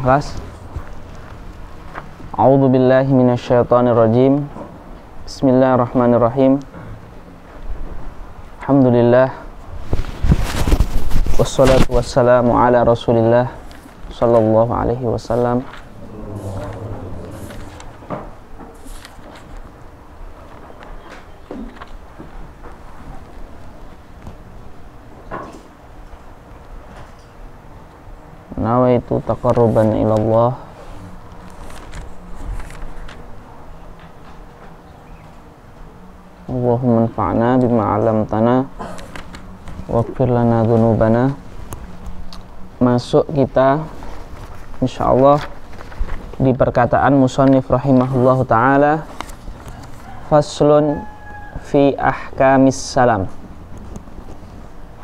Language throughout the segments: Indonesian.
ikhlas. A'udzu billahi minasyaitonir rajim. Bismillahirrahmanirrahim. Alhamdulillah. Wassalatu wassalamu ala Rasulillah sallallahu alaihi wasallam. Nawaitu taqarruban ilallah Allahumma anfa'na bima 'allamtana waghfir lana dzunubana. Masuk kita insyaallah di perkataan musannif rahimahullahu taala, faslun fi ahkamis salam.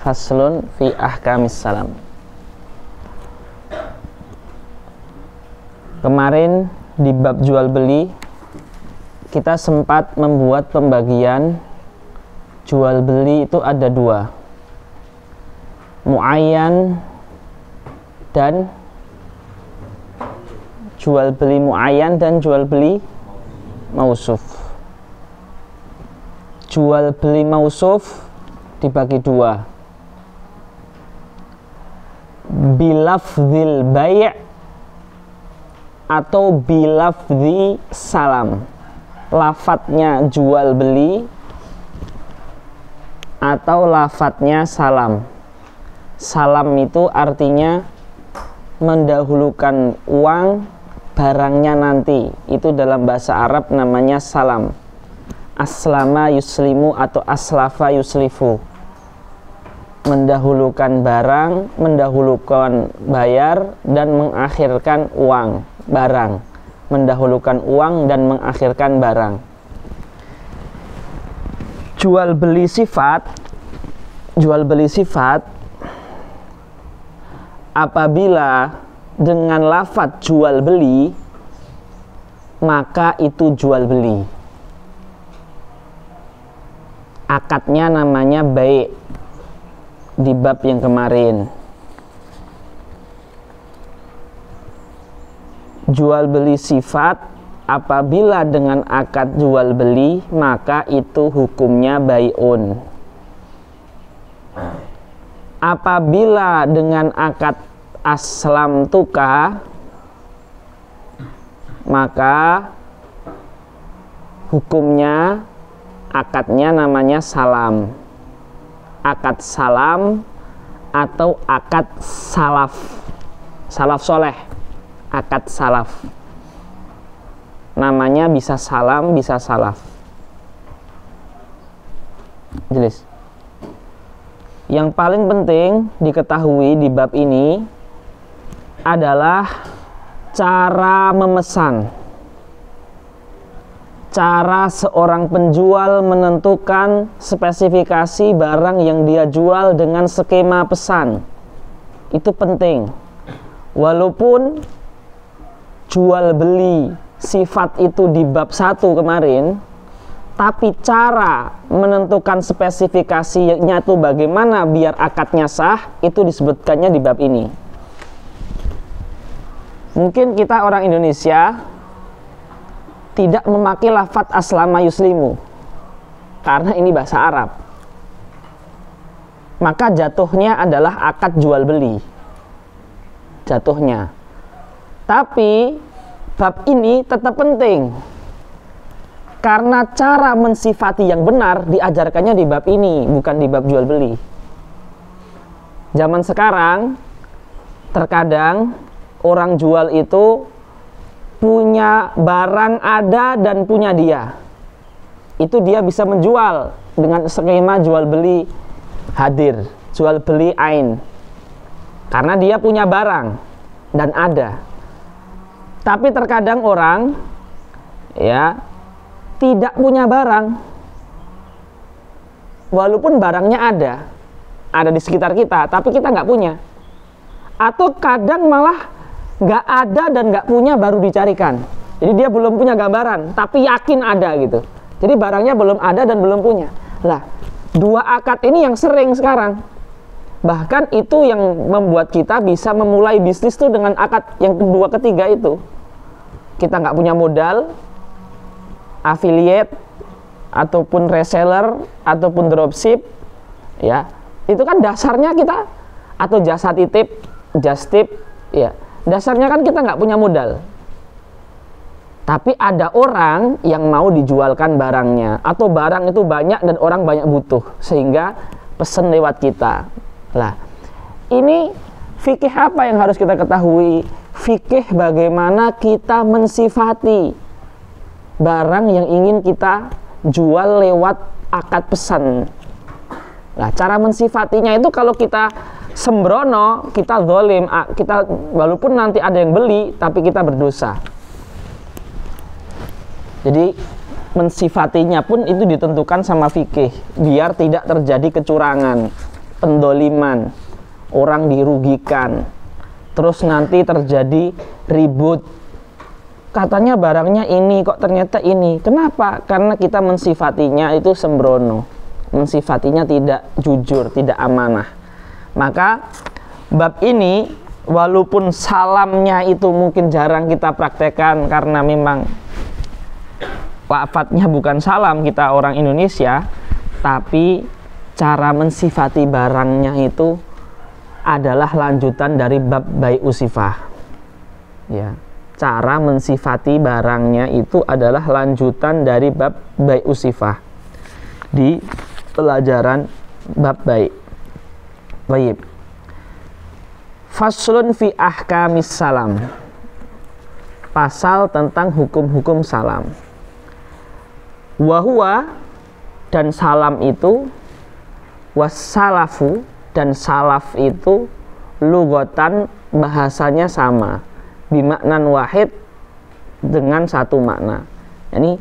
Faslun fi ahkamis salam. Kemarin di bab jual beli kita sempat membuat pembagian jual beli itu ada dua, muayyan dan jual beli muayyan dan jual beli mausuf. Jual beli mausuf dibagi dua, bilafzil bai' atau bilafzi salam, lafadznya jual beli atau lafadznya salam. Salam itu artinya mendahulukan uang, barangnya nanti. Itu dalam bahasa Arab namanya salam. Aslama yuslimu atau aslafa yuslifu, mendahulukan barang, mendahulukan bayar dan mengakhirkan uang barang, mendahulukan uang dan mengakhirkan barang. Jual beli sifat apabila dengan lafadz jual beli maka itu jual beli, akadnya namanya bai' di bab yang kemarin. Jual beli sifat apabila dengan akad jual beli maka itu hukumnya bai'un. Apabila dengan akad aslam tuka maka hukumnya akadnya namanya salam. Akad salam atau akad salaf, salaf soleh. Akad salaf namanya bisa salam, bisa salaf. Jelas. Yang paling penting diketahui di bab ini adalah cara memesan, cara seorang penjual menentukan spesifikasi barang yang dia jual dengan skema pesan. Itu penting. Walaupun jual beli sifat itu di bab 1 kemarin, tapi cara menentukan spesifikasinya itu bagaimana biar akadnya sah, itu disebutkannya di bab ini. Mungkin kita orang Indonesia tidak memakai lafadz aslama yuslimu karena ini bahasa Arab, maka jatuhnya adalah akad jual beli jatuhnya. Tapi bab ini tetap penting karena cara mensifati yang benar diajarkannya di bab ini, bukan di bab jual beli. Zaman sekarang terkadang orang jual itu punya barang ada dan punya dia. Itu dia bisa menjual dengan skema jual beli hadir, jual beli ain. Karena dia punya barang dan ada. Tapi terkadang orang ya tidak punya barang, walaupun barangnya ada di sekitar kita, tapi kita nggak punya. Atau kadang malah nggak ada dan nggak punya baru dicarikan. Jadi dia belum punya gambaran, tapi yakin ada gitu. Jadi barangnya belum ada dan belum punya. Lah, dua akad ini yang sering sekarang. Bahkan itu yang membuat kita bisa memulai bisnis tuh dengan akad yang kedua ketiga itu. Kita nggak punya modal, affiliate ataupun reseller ataupun dropship, ya itu kan dasarnya kita, atau jasa titip, just tip, ya dasarnya kan kita nggak punya modal. Tapi ada orang yang mau dijualkan barangnya, atau barang itu banyak dan orang banyak butuh, sehingga pesen lewat kita. Lah, ini fikih apa yang harus kita ketahui? Fikih bagaimana kita mensifati barang yang ingin kita jual lewat akad pesan. Nah, cara mensifatinya itu kalau kita sembrono, kita zalim, kita walaupun nanti ada yang beli, tapi kita berdosa. Jadi mensifatinya pun itu ditentukan sama fikih, biar tidak terjadi kecurangan, pendoliman, orang dirugikan, terus nanti terjadi ribut. Katanya barangnya ini, kok ternyata ini. Kenapa? Karena kita mensifatinya itu sembrono, mensifatinya tidak jujur, tidak amanah. Maka bab ini, walaupun salamnya itu mungkin jarang kita praktekkan karena memang lafadznya bukan salam, kita orang Indonesia, tapi cara mensifati barangnya itu adalah lanjutan dari bab bai'u sifah. Ya, cara mensifati barangnya itu adalah lanjutan dari bab bai'u sifah di pelajaran bab bai'. Baik. Faslun fi ahkamis salam. Pasal tentang hukum-hukum salam. Wahuwa, dan salam itu, wassalafu, dan salaf itu, lugotan, bahasanya sama, bimaknan wahid, dengan satu makna. Ini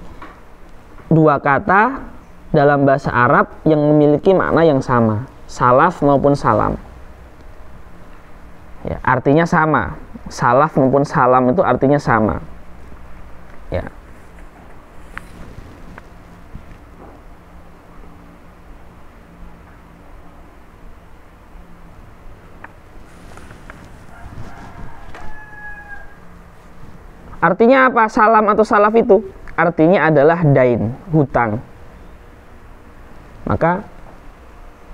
dua kata dalam bahasa Arab yang memiliki makna yang sama, salaf maupun salam. Ya, artinya sama. Salaf maupun salam itu artinya sama. Ya. Artinya apa salam atau salaf itu? Artinya adalah dain, hutang. Maka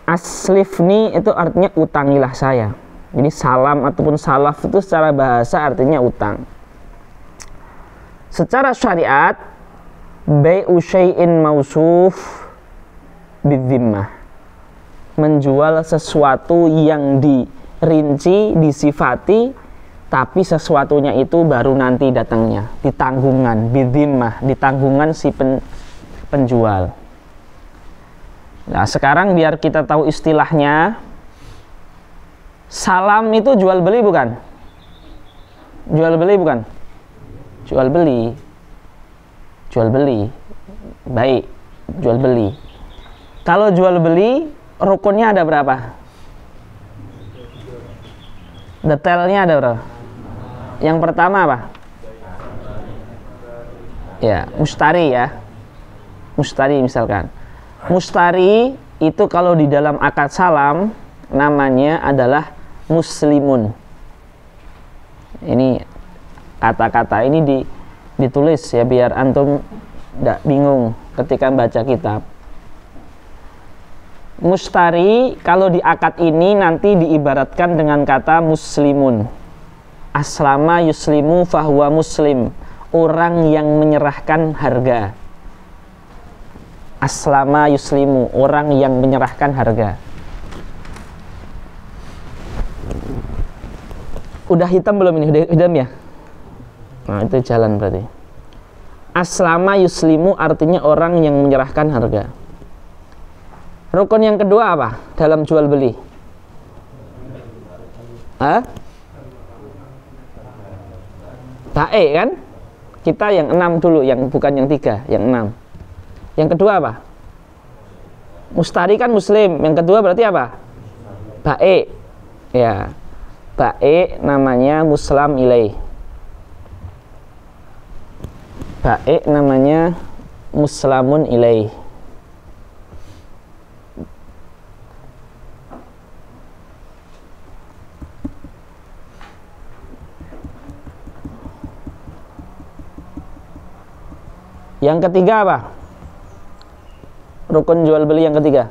aslifni itu artinya utangilah saya. Jadi salam ataupun salaf itu secara bahasa artinya utang. Secara syariat, bai'u syai'in mausuf bidzimmah, menjual sesuatu yang dirinci, disifati, tapi sesuatunya itu baru nanti datangnya, di tanggungan, bidzimmah, di tanggungan si penjual. Nah, sekarang biar kita tahu istilahnya. Salam itu jual beli bukan? Jual beli bukan? Jual beli. Jual beli. Baik, jual beli. Kalau jual beli, rukunnya ada berapa? Detailnya ada berapa? Yang pertama apa? Ya, mustari ya. Mustari misalkan. Mustari itu kalau di dalam akad salam namanya adalah muslimun. Ini kata-kata ini ditulis ya biar antum tidak bingung ketika baca kitab. Mustari kalau di akad ini nanti diibaratkan dengan kata muslimun. Aslama yuslimu fahuwa muslim, orang yang menyerahkan harga. Aslama yuslimu, orang yang menyerahkan harga. Udah hitam belum ini? Udah hitam ya? Nah, itu jalan berarti. Aslama yuslimu artinya orang yang menyerahkan harga. Rukun yang kedua apa dalam jual beli? Hah? Bae kan? Kita yang 6 dulu, yang bukan yang 3, yang 6. Yang kedua apa? Mustari kan muslim. Yang kedua berarti apa? Bae. Ya. Bae namanya muslam ilaih. Bae namanya muslamun ilaih. Yang ketiga apa? Rukun jual beli yang ketiga.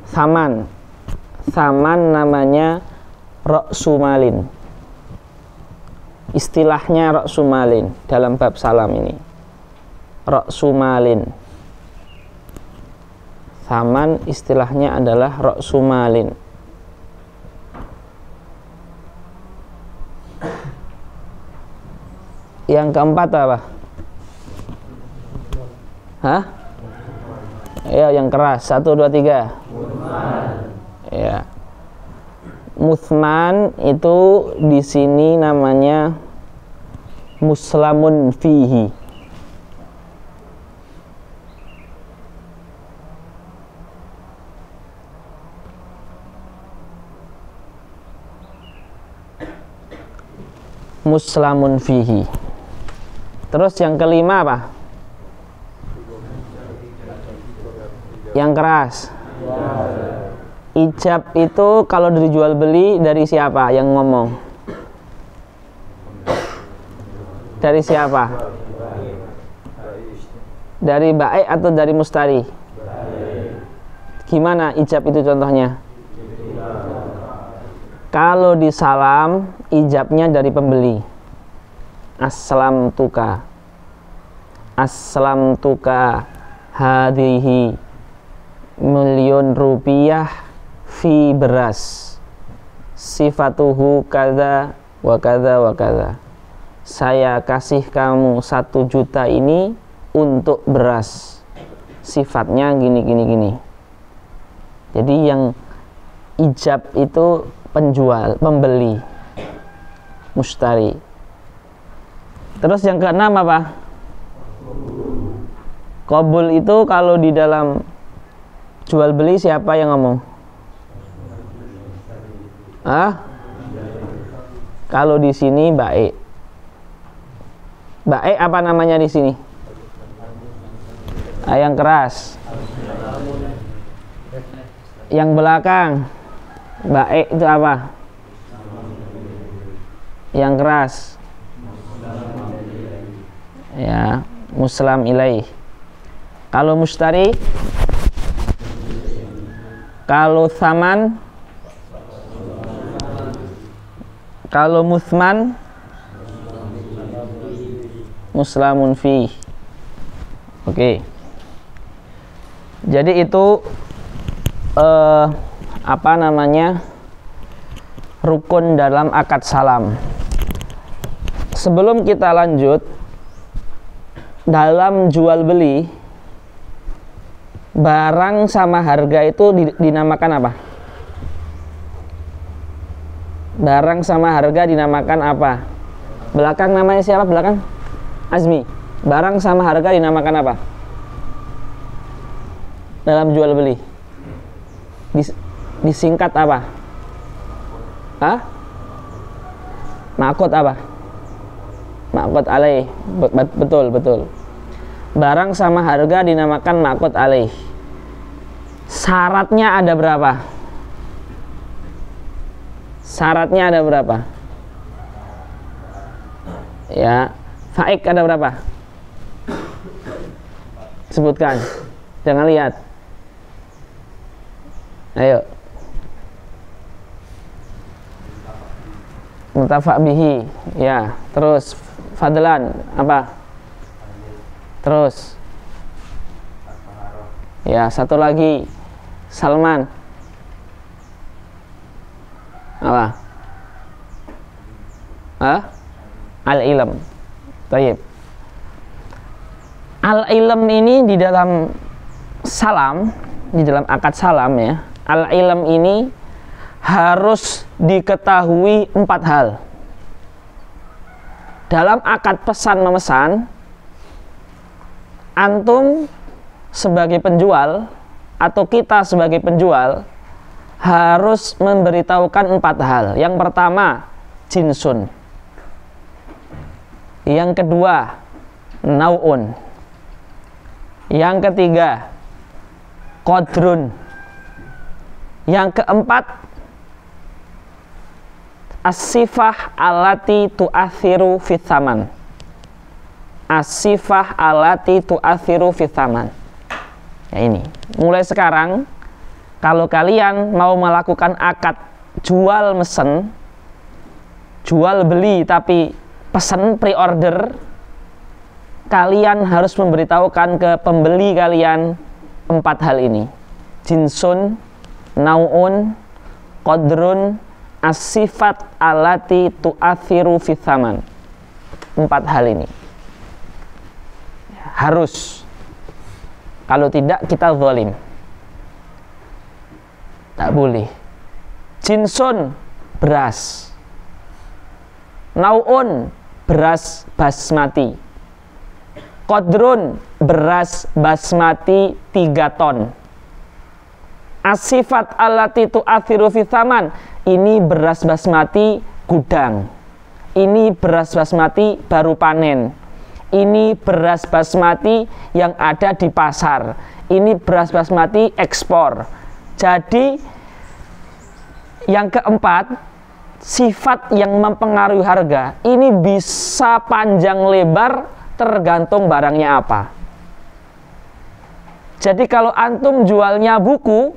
Saman. Saman namanya ra'sumalin. Istilahnya ra'sumalin dalam bab salam ini. Ra'sumalin. Saman istilahnya adalah ra'sumalin. Yang keempat apa? Ya, yang keras. 1, 2, 3. Ya. Muthman itu di sini namanya muslamun fihi. Muslamun fihi. Terus yang kelima apa? Yang keras. Ijab itu kalau dijual beli dari siapa yang ngomong? Dari siapa? Dari baik atau dari mustari? Gimana ijab itu contohnya? Kalau di salam, ijabnya dari pembeli. Aslamtuka. Aslamtuka hadhihi milion rupiah fi beras. Sifatuhu kada wa kada wa kada. Saya kasih kamu 1 juta ini untuk beras. Sifatnya gini gini gini. Jadi yang ijab itu penjual, pembeli, mustari. Terus yang keenam apa? Qabul itu kalau di dalam jual beli siapa yang ngomong? Kalau di sini baik. Baik apa namanya di sini? Yang keras. Yang belakang. Baik itu apa? Yang keras. Ya, muslam ilaih. Kalau mustari, kalau saman, kalau muthman, muslamun fi. Oke. Jadi itu apa namanya, rukun dalam akad salam. Sebelum kita lanjut, dalam jual beli barang sama harga itu dinamakan apa? Barang sama harga dinamakan apa? Belakang namanya siapa? Belakang Azmi. Barang sama harga dinamakan apa? Dalam jual beli disingkat apa? Ma'qud apa? Ma'qud alaih. Betul. Barang sama harga dinamakan ma'qud alaih. Syaratnya ada berapa? Syaratnya ada berapa? Ya, faik ada berapa? Sebutkan. Jangan lihat. Ayo. Mutafa' bihi. Ya, terus fadlan apa? Terus. Ya, satu lagi. Salman. Apa? Al-ilm. Tayyib. Al-ilm ini di dalam salam, di dalam akad salam ya. Al-ilm ini harus diketahui 4 hal. Dalam akad pesan memesan, antum sebagai penjual atau kita sebagai penjual harus memberitahukan 4 hal. Yang pertama, jinsun. Yang kedua, nau'un. Yang ketiga, qadrun. Yang keempat, as-sifah allati tu'athiru fit thaman. As-sifah allati tu'athiru fit thaman. Ya ini, mulai sekarang kalau kalian mau melakukan akad jual mesen, jual beli tapi pesan pre-order, kalian harus memberitahukan ke pembeli kalian 4 hal ini: jinsun, nau'un, qadrun, as-sifat allati tu'athiru fit thaman. 4 hal ini harus, kalau tidak kita zalim. Tak boleh. Jinsun, beras. Nau'un, beras basmati. Qadrun, beras basmati 3 ton. As-sifat allati tu'athiru fi thaman, ini beras basmati gudang. Ini beras basmati baru panen. Ini beras basmati yang ada di pasar. Ini beras basmati ekspor. Jadi yang keempat, sifat yang mempengaruhi harga ini bisa panjang lebar tergantung barangnya apa. Jadi kalau antum jualnya buku,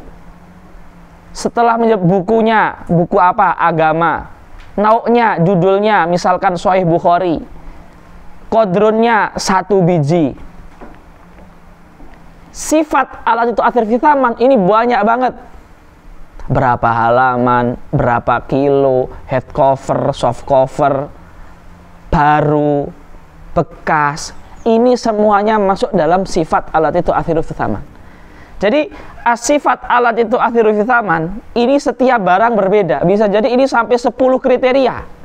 setelah menyebut bukunya, buku apa? Agama. Nauknya, judulnya misalkan Sahih Bukhari. Qadrunnya 1 biji. Sifat alat itu akhir fitaman ini banyak banget. Berapa halaman, berapa kilo, head cover, soft cover, baru, bekas, ini semuanya masuk dalam sifat alat itu akhir fitaman. Jadi sifat alat itu akhir fitaman ini setiap barang berbeda. Bisa jadi ini sampai 10 kriteria.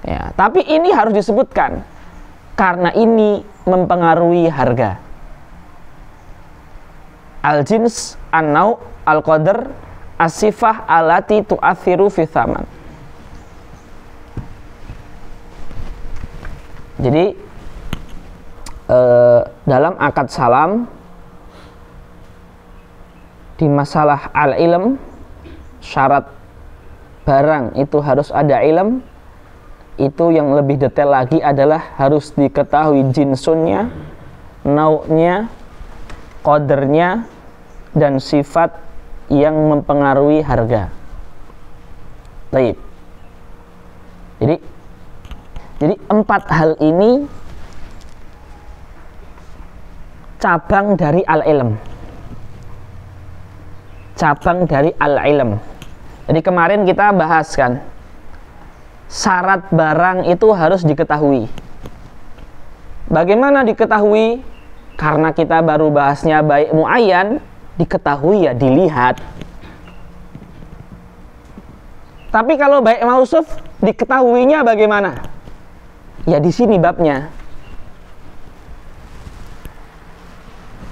Ya, tapi ini harus disebutkan karena ini mempengaruhi harga. Al-jins, an-nau', al-qadr, as-sifah allati tu'athiru fi thaman. Jadi dalam akad salam di masalah al-ilm, syarat barang itu harus ada ilm. Itu yang lebih detail lagi adalah harus diketahui jinsunnya, nau'nya, qadarnya, dan sifat yang mempengaruhi harga. Baik. Jadi 4 hal ini cabang dari al-ilm. Cabang dari al-ilm. Jadi kemarin kita bahas kan, syarat barang itu harus diketahui. Bagaimana diketahui? Karena kita baru bahasnya baik muayyan, diketahui ya dilihat. Tapi kalau baik mausuf, diketahuinya bagaimana? Ya di sini babnya.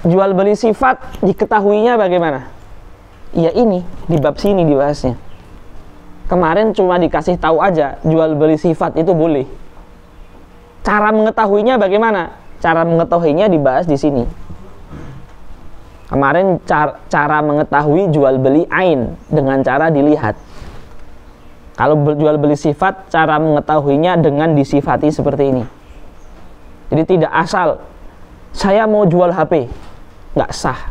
Jual beli sifat diketahuinya bagaimana? Ya ini di bab sini dibahasnya. Kemarin cuma dikasih tahu aja jual beli sifat itu boleh. Cara mengetahuinya bagaimana? Cara mengetahuinya dibahas di sini. Kemarin cara mengetahui jual beli ain dengan cara dilihat. Kalau jual beli sifat, cara mengetahuinya dengan disifati seperti ini. Jadi tidak asal saya mau jual HP, nggak sah.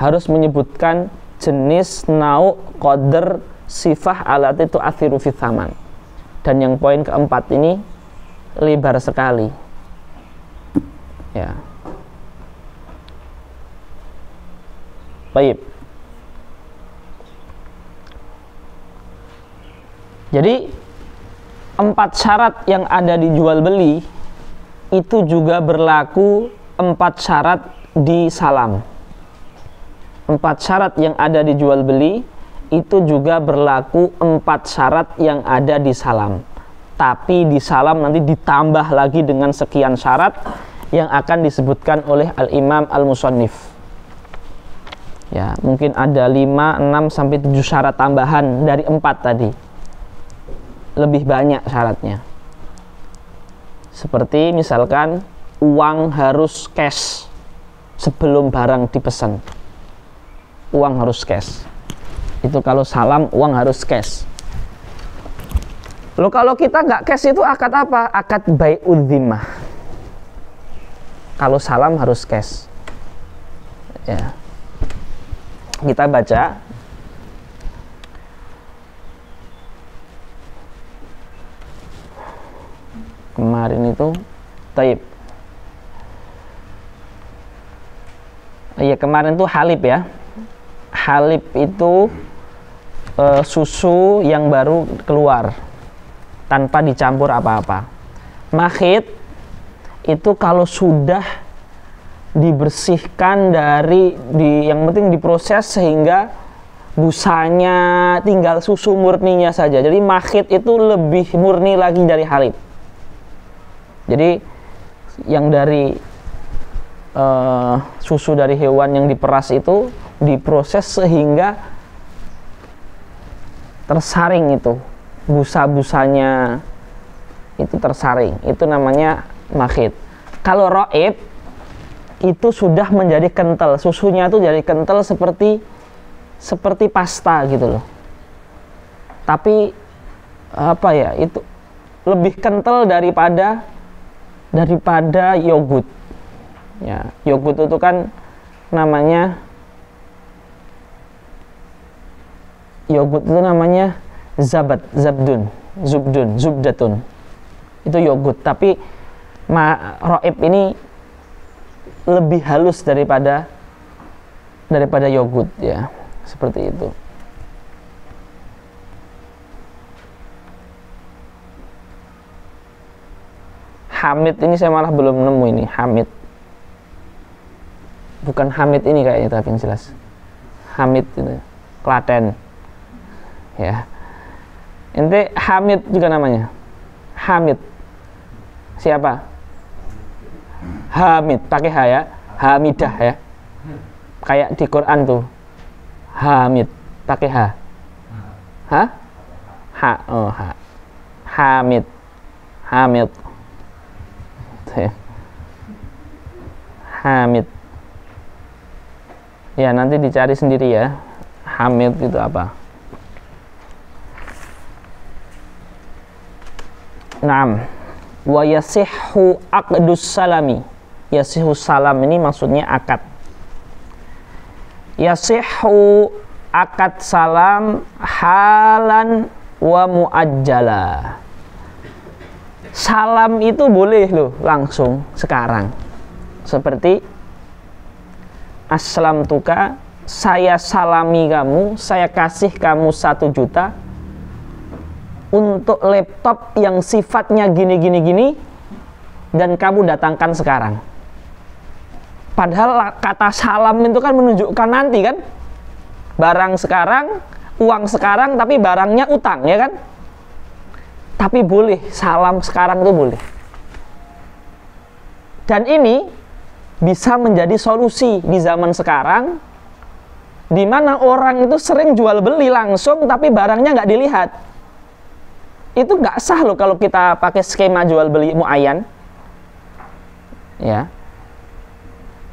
Harus menyebutkan jenis, nau', qadr, sifah alat itu athiru fi thaman. Dan yang poin keempat ini lebar sekali. Ya. Baik. Jadi 4 syarat yang ada di jual beli itu juga berlaku 4 syarat di salam. 4 syarat yang ada di jual beli itu juga berlaku 4 syarat yang ada di salam. Tapi di salam nanti ditambah lagi dengan sekian syarat yang akan disebutkan oleh Al-Imam Al-Musannif. Ya, mungkin ada 5, 6 sampai 7 syarat tambahan dari 4 tadi. Lebih banyak syaratnya. Seperti misalkan uang harus cash sebelum barang dipesan. Uang harus cash. Itu kalau salam uang harus cash. Loh kalau kita nggak cash itu akad apa? Akad bai'udz dzimmah. Kalau salam harus cash. Ya. Kita baca. Kemarin itu taib. Iya, kemarin tuh halib ya. Halib itu susu yang baru keluar tanpa dicampur apa-apa. Makhit itu kalau sudah dibersihkan yang penting diproses sehingga busanya tinggal susu murninya saja. Jadi makhit itu lebih murni lagi dari halib. Jadi yang dari susu dari hewan yang diperas itu diproses sehingga tersaring itu busa-busanya itu tersaring, itu namanya makhit. Kalau roib itu sudah menjadi kental, susunya itu jadi kental seperti pasta gitu loh. Tapi apa ya, itu lebih kental daripada yogurt. Ya, yogurt itu kan namanya zubdatun. Itu yogurt, tapi roib ini lebih halus daripada yogurt ya, seperti itu. Hamid ini saya malah belum nemu ini, Hamid. Bukan Hamid ini kayaknya, tapi yang jelas Hamid itu Klaten. Ya. Ente Hamid juga namanya. Hamid. Siapa? Hamid, pakai H ya. Hamidah ya. Kayak di Quran tuh. Hamid, pakai H. Hah? H. Oh, H. Hamid. Hamid. Hamid. Ya, nanti dicari sendiri ya. Hamid itu apa? Naam. Wa yasihhu aqdus salami. Yasihhu salam ini maksudnya akad. Yasihhu akad salam halan wa muajjala. Salam itu boleh loh langsung sekarang. Seperti aslamtuka, saya salami kamu, saya kasih kamu 1 juta untuk laptop yang sifatnya gini dan kamu datangkan sekarang. Padahal kata salam itu kan menunjukkan nanti kan, barang sekarang, uang sekarang, tapi barangnya utang ya kan. Tapi boleh salam sekarang itu boleh. Dan ini bisa menjadi solusi di zaman sekarang, di mana orang itu sering jual beli langsung tapi barangnya nggak dilihat. Itu nggak sah loh kalau kita pakai skema jual beli muayyan. Ya.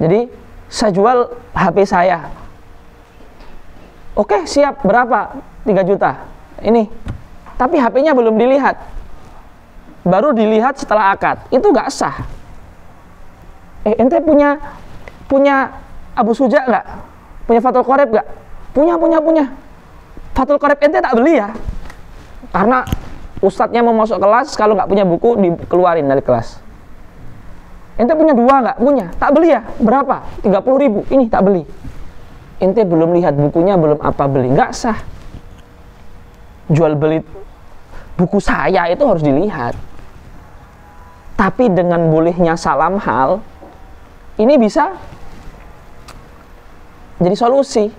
Jadi saya jual HP saya. Oke, siap, berapa? 3 juta. Ini. Tapi HP-nya belum dilihat. Baru dilihat setelah akad. Itu nggak sah. Ente punya Abu Suja nggak? Punya Fathul Qorib nggak? Punya. Fathul Qorib ente tak beli ya? Karena ustadznya mau masuk kelas, kalau nggak punya buku dikeluarin dari kelas. Ente punya 2 nggak? Punya. Tak beli ya? Berapa? 30.000. Ini tak beli. Ente belum lihat bukunya, belum apa beli. Nggak sah. Jual beli buku saya itu harus dilihat. Tapi dengan bolehnya salam hal, ini bisa jadi solusi.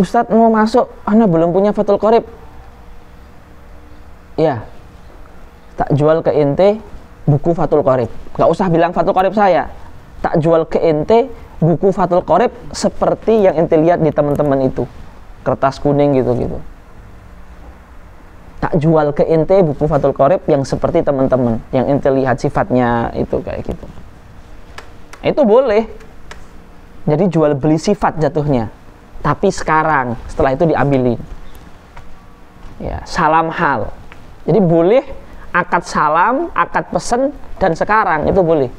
Ustadz mau masuk, Anda belum punya Fathul Qorib. Ya, tak jual ke ente buku Fathul Qorib. Gak usah bilang Fathul Qorib saya. Tak jual ke ente buku Fathul Qorib seperti yang ente lihat di teman-teman itu, kertas kuning gitu. Tak jual ke ente buku Fathul Qorib yang seperti teman-teman, yang ente lihat sifatnya itu kayak gitu. Itu boleh. Jadi jual beli sifat jatuhnya. tapi sekarang, setelah itu diambilin. Ya, salam hal. Jadi boleh akad salam, akad pesen, dan sekarang itu boleh.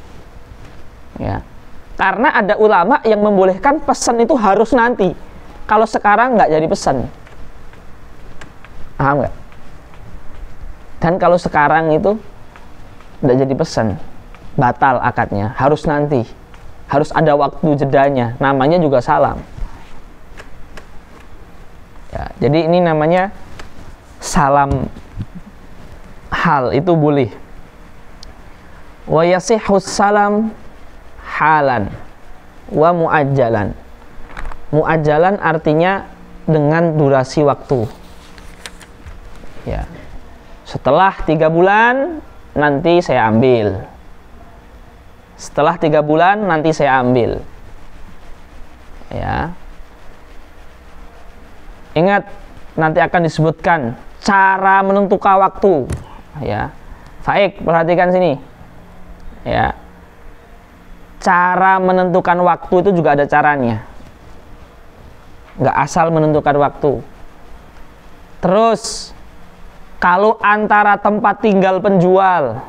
Ya. Karena ada ulama yang membolehkan pesen itu harus nanti. Kalau sekarang nggak jadi pesen. Paham nggak? Dan kalau sekarang itu nggak jadi pesen, batal akadnya, harus nanti. Harus ada waktu jedanya, namanya juga salam. Ya, jadi ini namanya salam hal, itu boleh. Wa yasihhus salam halan wa muajjalan. Muajjalan artinya dengan durasi waktu. Ya. Setelah 3 bulan nanti saya ambil. Setelah 3 bulan nanti saya ambil. Ya. Ingat, nanti akan disebutkan cara menentukan waktu. Ya. Baik, perhatikan sini. Ya. Cara menentukan waktu itu juga ada caranya. Nggak asal menentukan waktu. Terus, kalau antara tempat tinggal penjual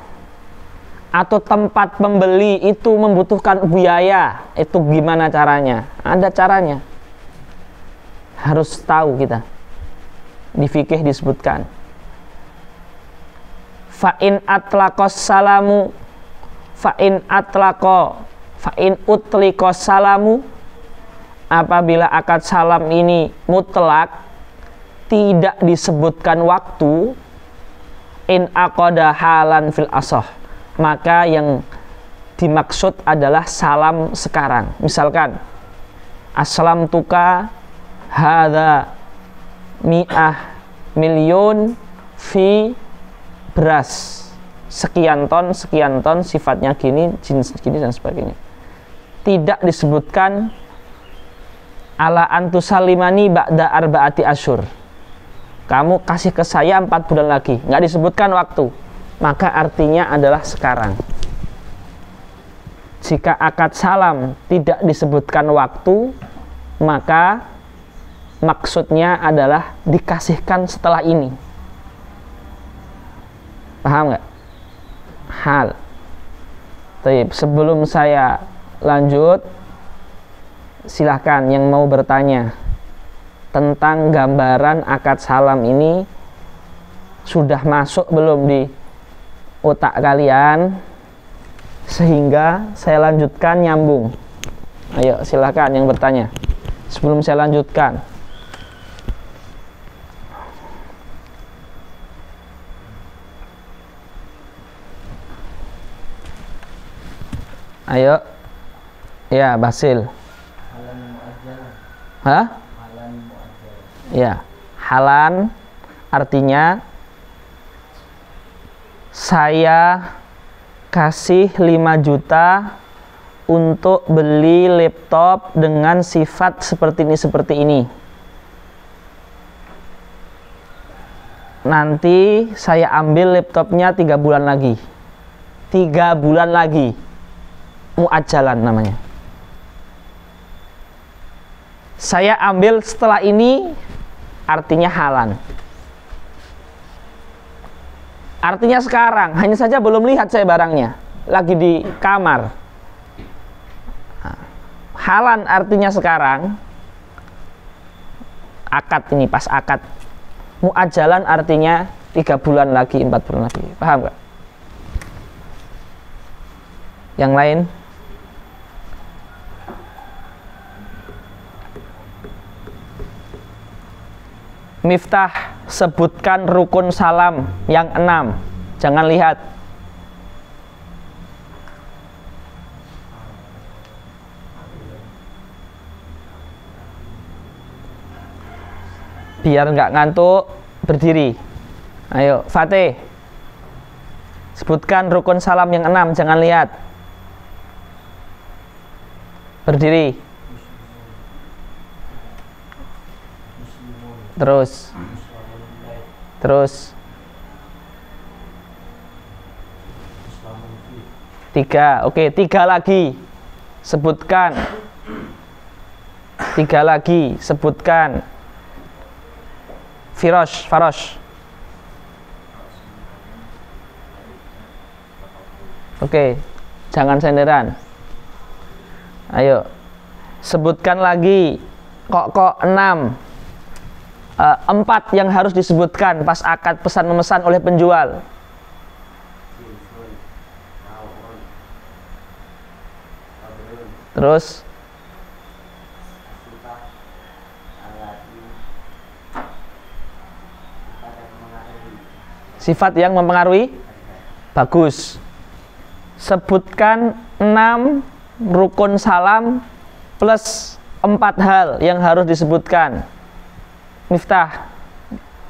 atau tempat pembeli itu membutuhkan biaya, itu gimana caranya? Ada caranya. Harus tahu kita. Di fikih disebutkan. Fa'in atlaqos salamu, fa'in utliqos salamu, apabila akad salam ini mutlak, tidak disebutkan waktu, in aqada halan fil asah, maka yang dimaksud adalah salam sekarang. Misalkan, assalam tuka hadza mi'ah milyon fi beras sekian ton, sifatnya gini, jenis gini dan sebagainya. Tidak disebutkan ala antusalimani ba'da arba'ati asyur, kamu kasih ke saya 4 bulan lagi, nggak disebutkan waktu, maka artinya adalah sekarang. Jika akad salam tidak disebutkan waktu, maka maksudnya adalah dikasihkan setelah ini. Paham nggak? Hal. Baik, sebelum saya lanjut, silahkan yang mau bertanya tentang gambaran akad salam ini sudah masuk belum di otak kalian, sehingga saya lanjutkan nyambung. Ayo silahkan yang bertanya sebelum saya lanjutkan. Ayo. Ya, Basil. Hah? Ya, halan artinya saya kasih 5 juta untuk beli laptop dengan sifat seperti ini. Nanti saya ambil laptopnya 3 bulan lagi. 3 bulan lagi. Muajjalan namanya. Saya ambil setelah ini, artinya halan. Artinya sekarang, hanya saja belum lihat saya barangnya, lagi di kamar. Halan artinya sekarang. Akad ini pas akad. Muajjalan artinya 3 bulan lagi, 4 bulan lagi. Paham gak? Yang lain? Miftah, sebutkan rukun salam yang 6. Jangan lihat. Biar nggak ngantuk, berdiri. Ayo, Fatih. Sebutkan rukun salam yang 6. Jangan lihat. Berdiri. Terus 3. Oke, 3 lagi. Sebutkan. 3 lagi, sebutkan. Farosh. Oke, jangan senderan. Ayo, sebutkan lagi. Kok 6. 4 yang harus disebutkan pas akad pesan memesan oleh penjual. Terus sifat yang mempengaruhi. Bagus. Sebutkan 6 rukun salam plus 4 hal yang harus disebutkan. Miftah,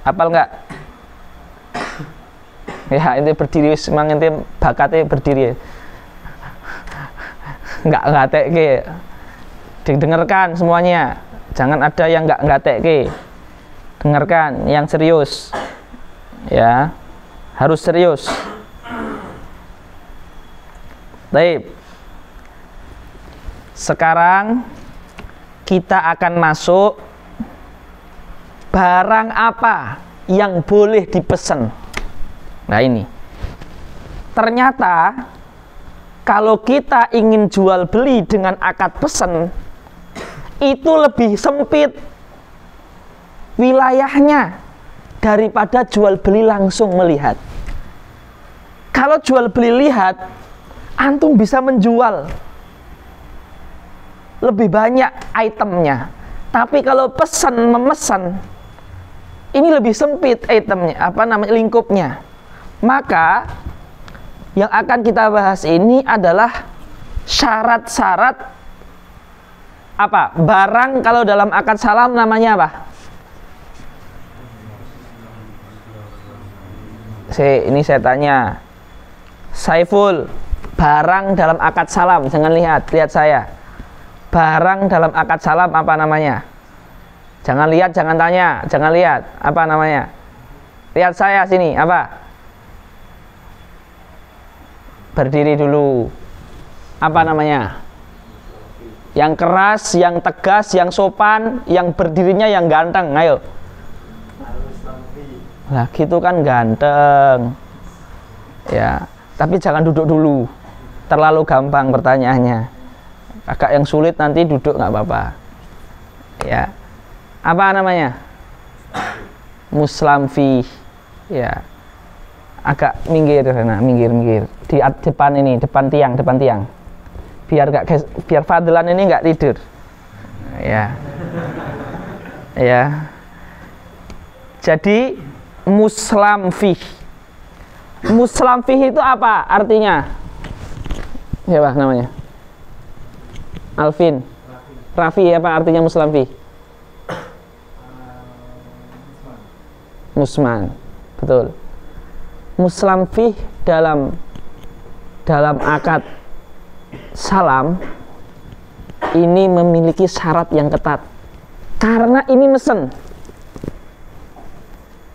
hafal nggak? Ya, ini berdiri, memang ini bakatnya berdiri. Nggak teke. Didengarkan semuanya. Jangan ada yang nggak teke. Dengarkan, yang serius. Ya, harus serius. Baik. Sekarang kita akan masuk barang apa yang boleh dipesan. Nah ini. Ternyata kalau kita ingin jual beli dengan akad pesan, itu lebih sempit wilayahnya daripada jual beli langsung melihat. Kalau jual beli lihat, antum bisa menjual lebih banyak itemnya. Tapi kalau memesan, ini lebih sempit itemnya, lingkupnya. Maka yang akan kita bahas ini adalah syarat-syarat barang kalau dalam akad salam namanya apa? Ini saya tanya, Saiful, barang dalam akad salam, jangan lihat saya. Barang dalam akad salam apa namanya? Jangan lihat, jangan tanya, jangan lihat, apa namanya? Lihat saya sini, apa? Berdiri dulu. Apa namanya? Yang keras, yang tegas, yang sopan, yang berdirinya yang ganteng, ayo. Nah, gitu kan ganteng. Ya, tapi jangan duduk dulu. Terlalu gampang pertanyaannya. Agak yang sulit nanti duduk nggak apa-apa. Ya. Apa namanya? Muslamfi. Ya. Agak minggir, nah, minggir. Di depan tiang. Biar Fadlan ini nggak tidur. Ya. Ya. Jadi muslamfi. Muslamfi itu apa artinya? Siapa namanya? Alvin. Raffi, apa artinya muslamfi? Musman. Betul. Muslamfi dalam akad salam ini memiliki syarat yang ketat. Karena ini mesen.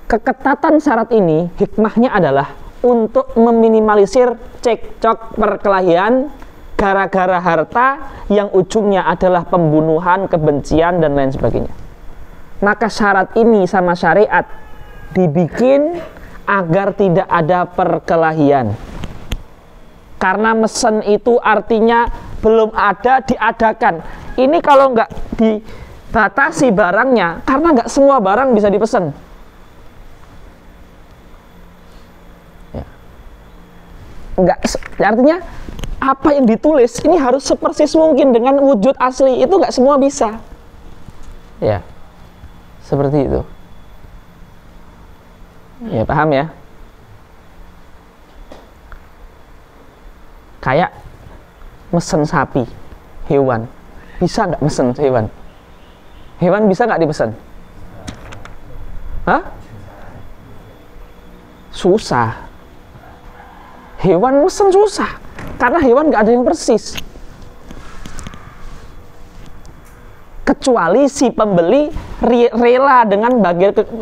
Keketatan syarat ini hikmahnya adalah untuk meminimalisir cekcok perkelahian gara-gara harta yang ujungnya adalah pembunuhan, kebencian, dan lain sebagainya. Maka syarat ini sama syariat dibikin agar tidak ada perkelahian. Karena mesen itu artinya belum ada, diadakan. Ini kalau nggak dibatasi barangnya, karena nggak semua barang bisa dipesan. Ya. Nggak, artinya apa yang ditulis ini harus sepersis mungkin dengan wujud asli, itu nggak semua bisa. Ya, seperti itu. Ya, paham ya? Kayak mesen sapi, hewan. Bisa nggak mesen hewan? Hewan bisa nggak dipesan? Hah? Susah. Hewan mesen susah. Karena hewan nggak ada yang persis. Kecuali si pembeli rela dengan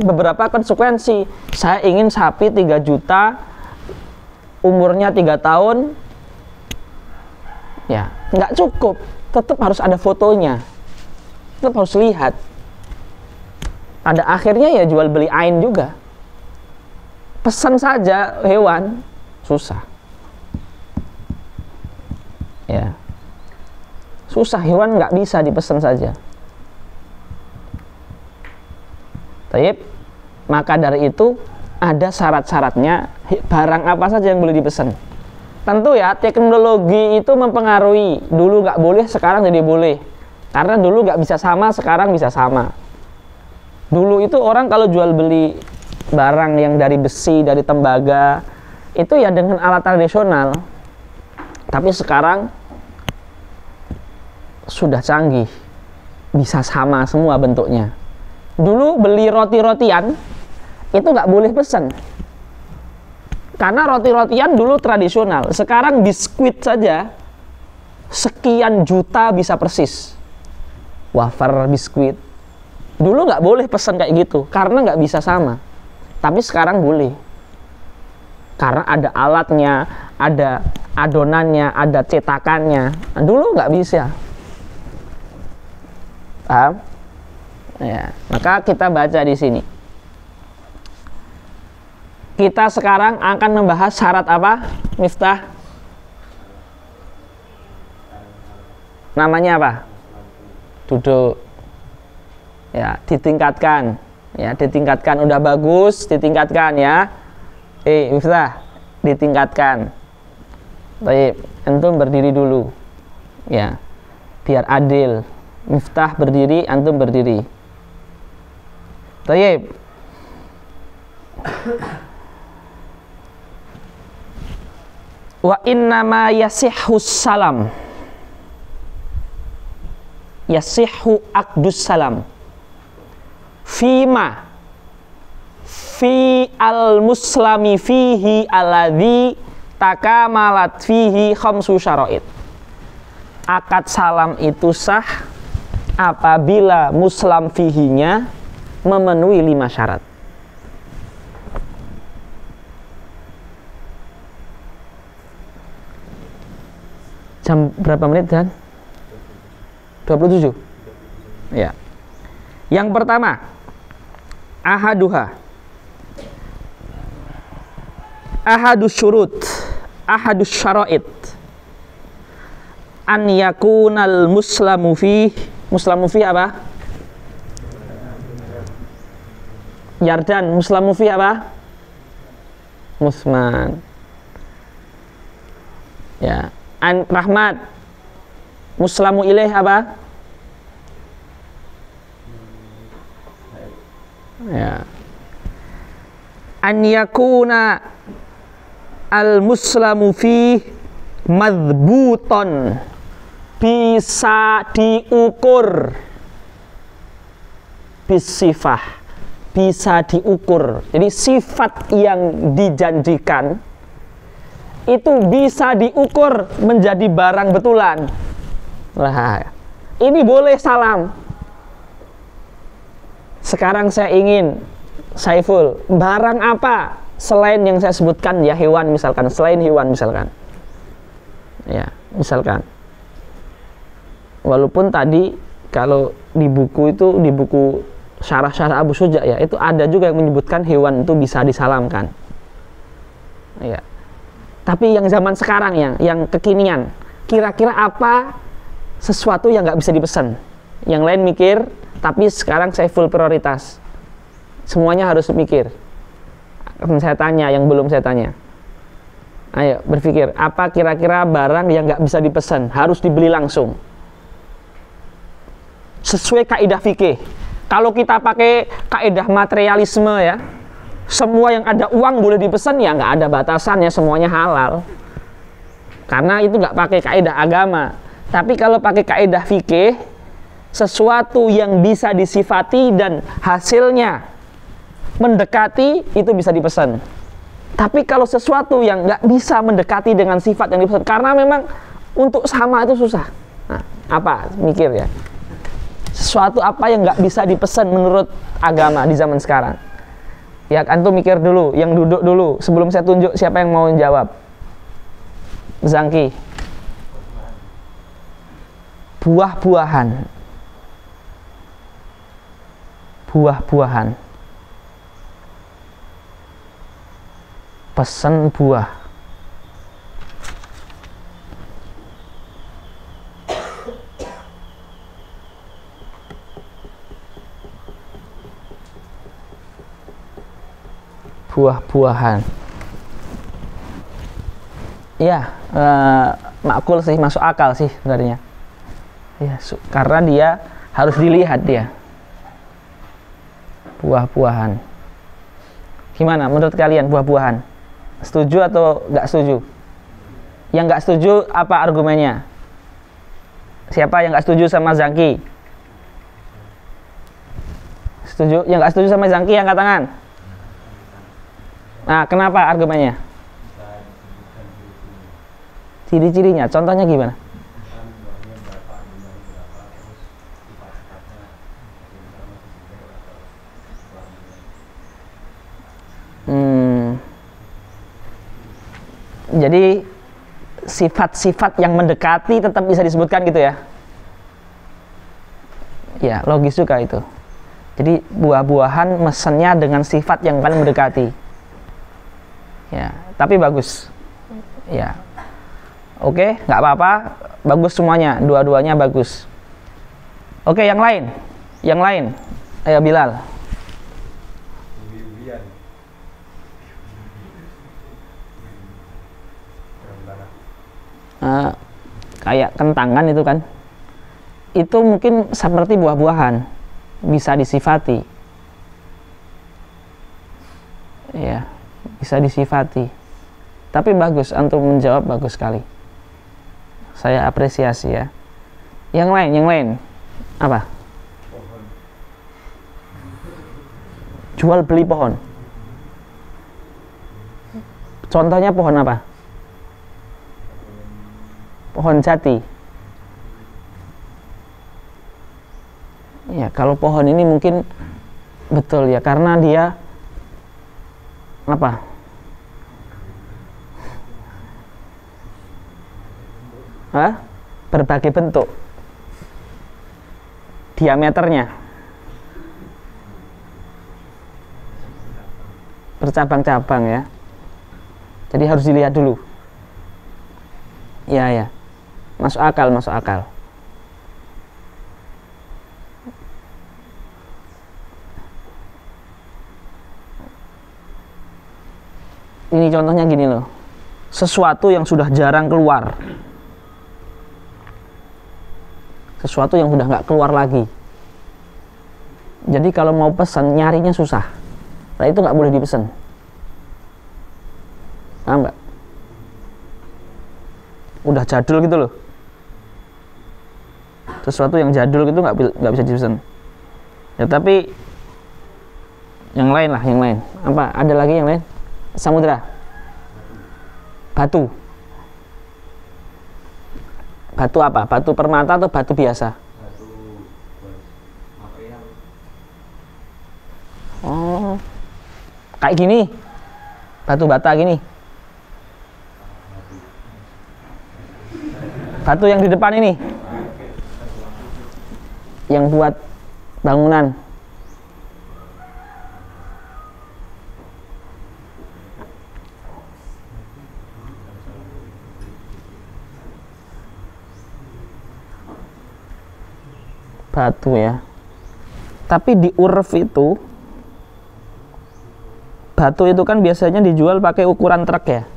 beberapa konsekuensi. Saya ingin sapi 3 juta, umurnya 3 tahun. Ya, nggak cukup. Tetap harus ada fotonya. tetap harus lihat. Pada akhirnya ya jual beli ain juga. Pesan saja hewan susah. Ya, susah, hewan nggak bisa dipesan saja. Taib, maka dari itu ada syarat-syaratnya barang apa saja yang boleh dipesan. Tentu ya, teknologi itu mempengaruhi. Dulu nggak boleh, sekarang jadi boleh. Karena dulu nggak bisa sama, sekarang bisa sama. Dulu itu orang kalau jual beli barang yang dari besi, dari tembaga, itu ya dengan alat tradisional. Tapi sekarang sudah canggih, bisa sama semua bentuknya. Dulu beli roti-rotian, itu nggak boleh pesan. Karena roti-rotian dulu tradisional. Sekarang biskuit saja sekian juta bisa persis. Wafer biskuit. Dulu nggak boleh pesan kayak gitu karena nggak bisa sama. Tapi sekarang boleh. Karena ada alatnya, ada adonannya, ada cetakannya. Nah, dulu nggak bisa. Paham? Ya, maka kita baca di sini. Kita sekarang akan membahas syarat apa, Miftah? Namanya apa? Duduk. Ya, ditingkatkan. Ya, ditingkatkan. Udah bagus, ditingkatkan ya. Miftah, ditingkatkan. Baik, antum berdiri dulu. Ya, biar adil. Miftah berdiri, antum berdiri. Baik. Wa innama yasihhu salam, yasihhu aqdus salam fima fi al-muslami fihi alladhi takamalat fihi khamsu syara'id. Akad salam itu sah apabila muslam fihinya memenuhi 5 syarat. Jam berapa menit Dan? 27. Ya. Yang pertama, ahaduha, ahadus syurut, ahadus syara'id, an yakunal muslamu fi apa? Yardan, muslamu fi apa? Musman. Ya. An rahmat, muslamu ilaih apa? Ya. An yakuna al muslamu fi madbuton, bisa diukur, bisifah, bisa diukur. Jadi sifat yang dijanjikan itu bisa diukur menjadi barang betulan. Nah, ini boleh salam. Sekarang saya ingin, Saiful, barang apa selain yang saya sebutkan, ya hewan misalkan, selain hewan misalkan. Ya, misalkan. Walaupun tadi kalau di buku itu, di buku syarah-syarah Abu Suja ya, itu ada juga yang menyebutkan hewan itu bisa disalamkan. Ya. Tapi yang zaman sekarang yang kekinian, kira-kira apa sesuatu yang nggak bisa dipesan? Yang lain mikir, tapi sekarang saya full prioritas. Semuanya harus mikir. Akan saya tanya yang belum saya tanya. Ayo berpikir, apa kira-kira barang yang nggak bisa dipesan, harus dibeli langsung? Sesuai kaidah fikih. Kalau kita pakai kaidah materialisme ya, semua yang ada uang boleh dipesan, ya nggak ada batasannya, semuanya halal. Karena itu nggak pakai kaidah agama. Tapi kalau pakai kaidah fikih, sesuatu yang bisa disifati dan hasilnya mendekati itu bisa dipesan. Tapi kalau sesuatu yang nggak bisa mendekati dengan sifat yang dipesan, karena memang untuk sama itu susah. Nah, apa? Mikir ya. Sesuatu apa yang nggak bisa dipesan menurut agama di zaman sekarang? Ya, antum mikir dulu, yang duduk dulu sebelum saya tunjuk siapa yang mau jawab. Zangki. Buah-buahan. buah-buahan. Pesan buah. Buah-buahan. Ya, makul sih, masuk akal sih sebenarnya. Ya, karena dia harus dilihat dia. Buah-buahan. Gimana menurut kalian buah-buahan? Setuju atau nggak setuju? Yang nggak setuju apa argumennya? Siapa yang nggak setuju sama Zaki? Setuju? Yang nggak setuju sama Zaki angkat tangan. Nah, kenapa argumennya? Ciri-cirinya, contohnya gimana? Jadi sifat-sifat yang mendekati tetap bisa disebutkan gitu ya? Ya, logis juga itu. Jadi buah-buahan mesennya dengan sifat yang paling mendekati. Ya, tapi bagus. Ya, oke, nggak apa-apa, bagus semuanya, dua-duanya bagus. Oke, yang lain, ayo Bilal. Kayak kentangan itu kan, itu mungkin seperti buah-buahan, bisa disifati. Ya, bisa disifati. Tapi bagus, antum menjawab bagus sekali. Saya apresiasi ya. Yang lain, apa? Pohon. Jual beli pohon. Contohnya pohon apa? Pohon jati. Ya, kalau pohon ini mungkin betul ya, karena dia apa? Berbagai bentuk, diameternya, bercabang-cabang ya. Jadi harus dilihat dulu. Ya, masuk akal. Ini contohnya gini loh, sesuatu yang sudah jarang keluar. Sesuatu yang udah nggak keluar lagi. Jadi kalau mau pesan nyarinya susah. Nah itu nggak boleh dipesan. Paham nggak? Udah jadul gitu loh. Sesuatu yang jadul gitu nggak bisa dipesan. Ya tapi yang lain lah, yang lain. Apa? Ada lagi yang lain? Samudra. Batu. Batu apa? Batu permata atau batu biasa? Batu material. Oh, kayak gini, batu bata gini. Batu yang di depan ini, yang buat bangunan. Batu ya. Tapi di urf itu batu itu kan biasanya dijual pakai ukuran truk ya.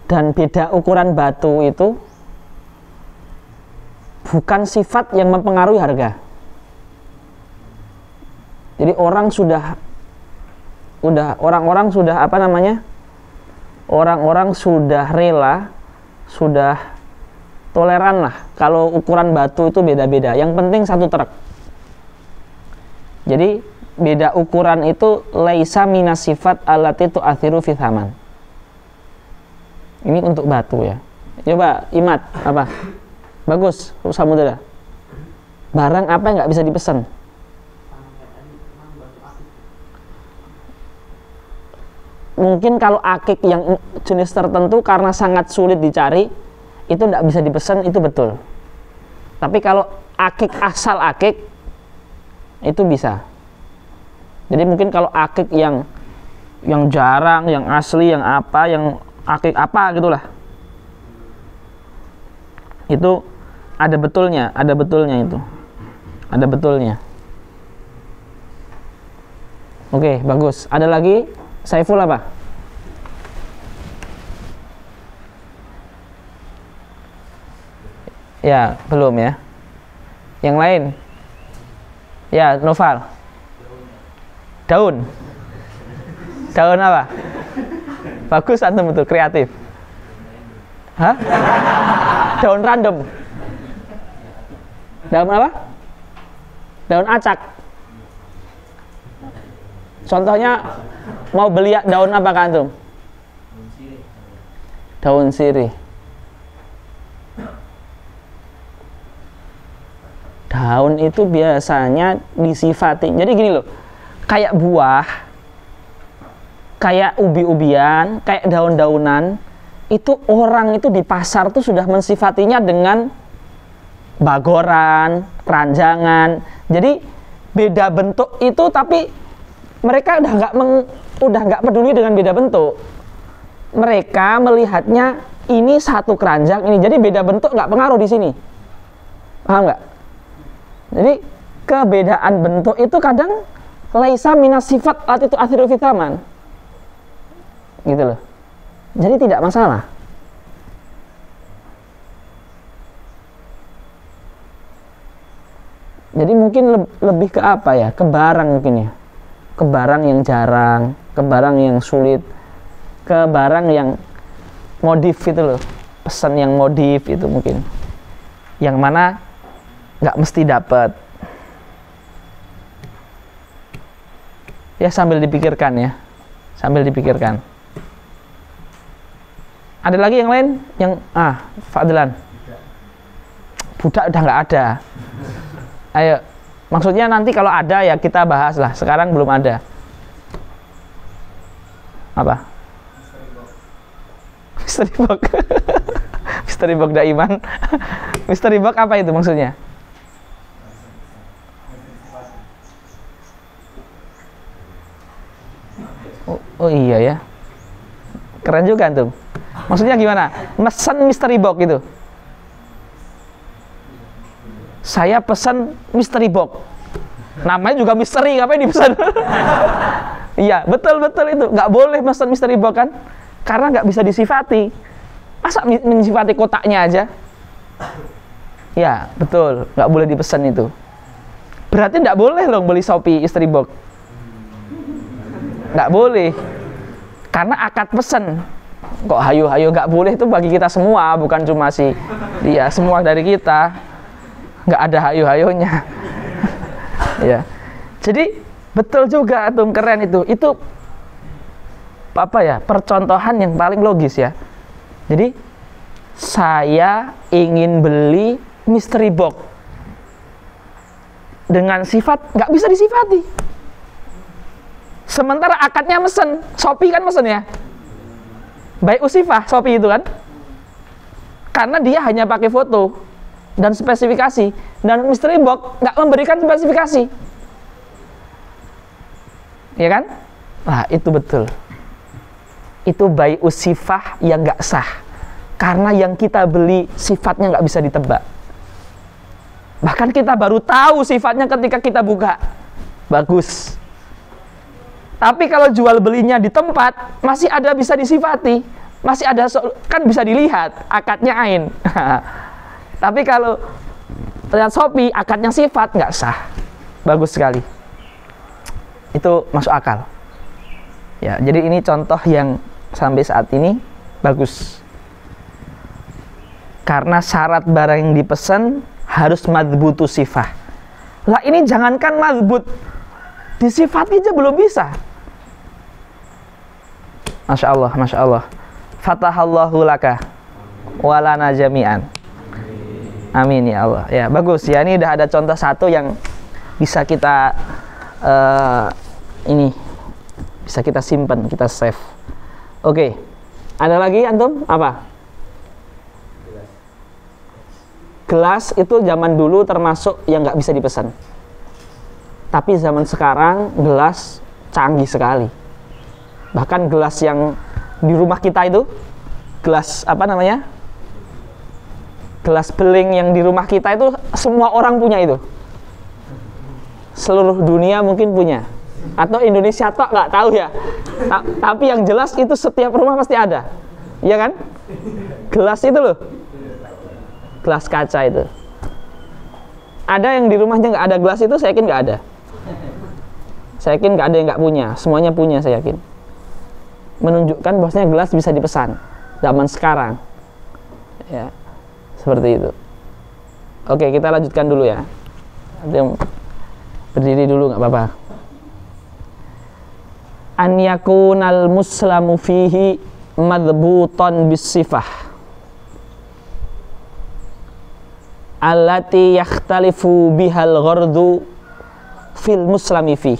Dan beda ukuran batu itu bukan sifat yang mempengaruhi harga. Jadi orang-orang sudah rela, sudah toleran lah kalau ukuran batu itu beda-beda. Yang penting satu truk. Jadi beda ukuran itu laisa minas sifat allati tu'athiru fi thaman. Ini untuk batu ya. Coba Imat, apa? Bagus, Samudra. Barang apa yang nggak bisa dipesan? Mungkin kalau akik yang jenis tertentu karena sangat sulit dicari, itu tidak bisa dipesan, itu betul. Tapi kalau akik asal akik, itu bisa. Jadi mungkin kalau akik yang jarang, yang asli, yang apa, yang akik apa gitulah, itu ada betulnya itu, ada betulnya. Oke, bagus. Ada lagi? Saiful apa? Ya, belum ya. Yang lain? Ya, Noval. Daun. Daun apa? Bagus antum itu, kreatif. Hah? Daun random. Daun apa? Daun acak. Contohnya mau beli daun apa kan antum? Daun sirih. Daun itu biasanya disifati. Jadi gini loh, kayak buah, kayak ubi-ubian, kayak daun-daunan, itu orang itu di pasar tuh sudah mensifatinya dengan bagoran, keranjangan. Jadi beda bentuk itu, tapi mereka udah nggak peduli dengan beda bentuk. Mereka melihatnya ini satu keranjang ini, jadi beda bentuk nggak pengaruh di sini. Paham nggak? Jadi kebedaan bentuk itu kadang laisa minas sifat itu athiru fitaman, gitu loh. Jadi tidak masalah. Jadi mungkin lebih ke apa ya? Ke barang mungkin ya. Ke barang yang jarang, ke barang yang sulit, ke barang yang modif itu loh. Pesan yang modif itu mungkin. Yang mana nggak mesti dapat. Ya sambil dipikirkan ya. Sambil dipikirkan. Ada lagi yang lain? Yang Fadlan. Budak udah nggak ada. Ayo, maksudnya nanti kalau ada ya kita bahas lah. Sekarang belum ada. Apa? Mystery box. Mystery box Daiman. Mystery box apa itu maksudnya? Oh iya ya. Keren juga tuh. Maksudnya gimana? Mesen mystery box gitu. Saya pesan mystery box. Namanya juga misteri, ngapain dipesan? Iya, betul itu. Nggak boleh pesan mystery box kan? Karena nggak bisa disifati. Masa mensifati kotaknya aja? Ya, betul. Nggak boleh dipesan itu. Berarti nggak boleh loh beli Shopee mystery box. Nggak boleh. Karena akad pesan. Kok hayo-hayo nggak boleh itu bagi kita semua, bukan cuma dia, semua dari kita. Nggak ada hayo-hayonya. Ya. Jadi betul juga tuh, keren itu. Itu apa ya? Percontohan yang paling logis ya. Jadi saya ingin beli mystery box dengan sifat nggak bisa disifati. Sementara akadnya mesen, Shopee kan mesen ya. Baik usifah Shopee itu kan. Karena dia hanya pakai foto dan spesifikasi, dan mystery box nggak memberikan spesifikasi. Ya kan? Nah, itu betul. Itu baik usifah yang nggak sah. Karena yang kita beli sifatnya nggak bisa ditebak. Bahkan kita baru tahu sifatnya ketika kita buka. Bagus. Tapi kalau jual belinya di tempat, masih ada bisa disifati. Masih ada, kan bisa dilihat, akadnya ain. Tapi kalau lihat Shopee, akadnya sifat, nggak sah. Bagus sekali. Itu masuk akal. Ya, jadi ini contoh yang sampai saat ini bagus. Karena syarat barang yang dipesan harus madbutu sifah. Lah ini jangankan madbut, disifati aja belum bisa. Masya Allah, Masya Allah. Fatahallahu laka walana jami'an. Amin ya Allah. Ya bagus ya, ini udah ada contoh satu yang bisa kita ini bisa kita simpan, kita save. Oke, ada lagi antum apa? Gelas itu zaman dulu termasuk yang nggak bisa dipesan. Tapi zaman sekarang gelas canggih sekali. Bahkan gelas yang di rumah kita itu, gelas apa namanya? Gelas beling yang di rumah kita itu semua orang punya itu. Seluruh dunia mungkin punya. Atau Indonesia tok nggak tahu ya. Tapi yang jelas itu setiap rumah pasti ada. Iya kan? Gelas itu loh. Gelas kaca itu. Ada yang di rumahnya nggak ada gelas itu, saya yakin nggak ada. Saya yakin nggak ada yang nggak punya. Semuanya punya, saya yakin. Menunjukkan bahwasanya gelas bisa dipesan zaman sekarang. Ya. Seperti itu. Oke, kita lanjutkan dulu ya. Ada yang berdiri dulu nggak apa-apa. An yakunal muslamu fihi madbutan bisifah allati yakhtalifu bihal ghardu fil muslami fihi.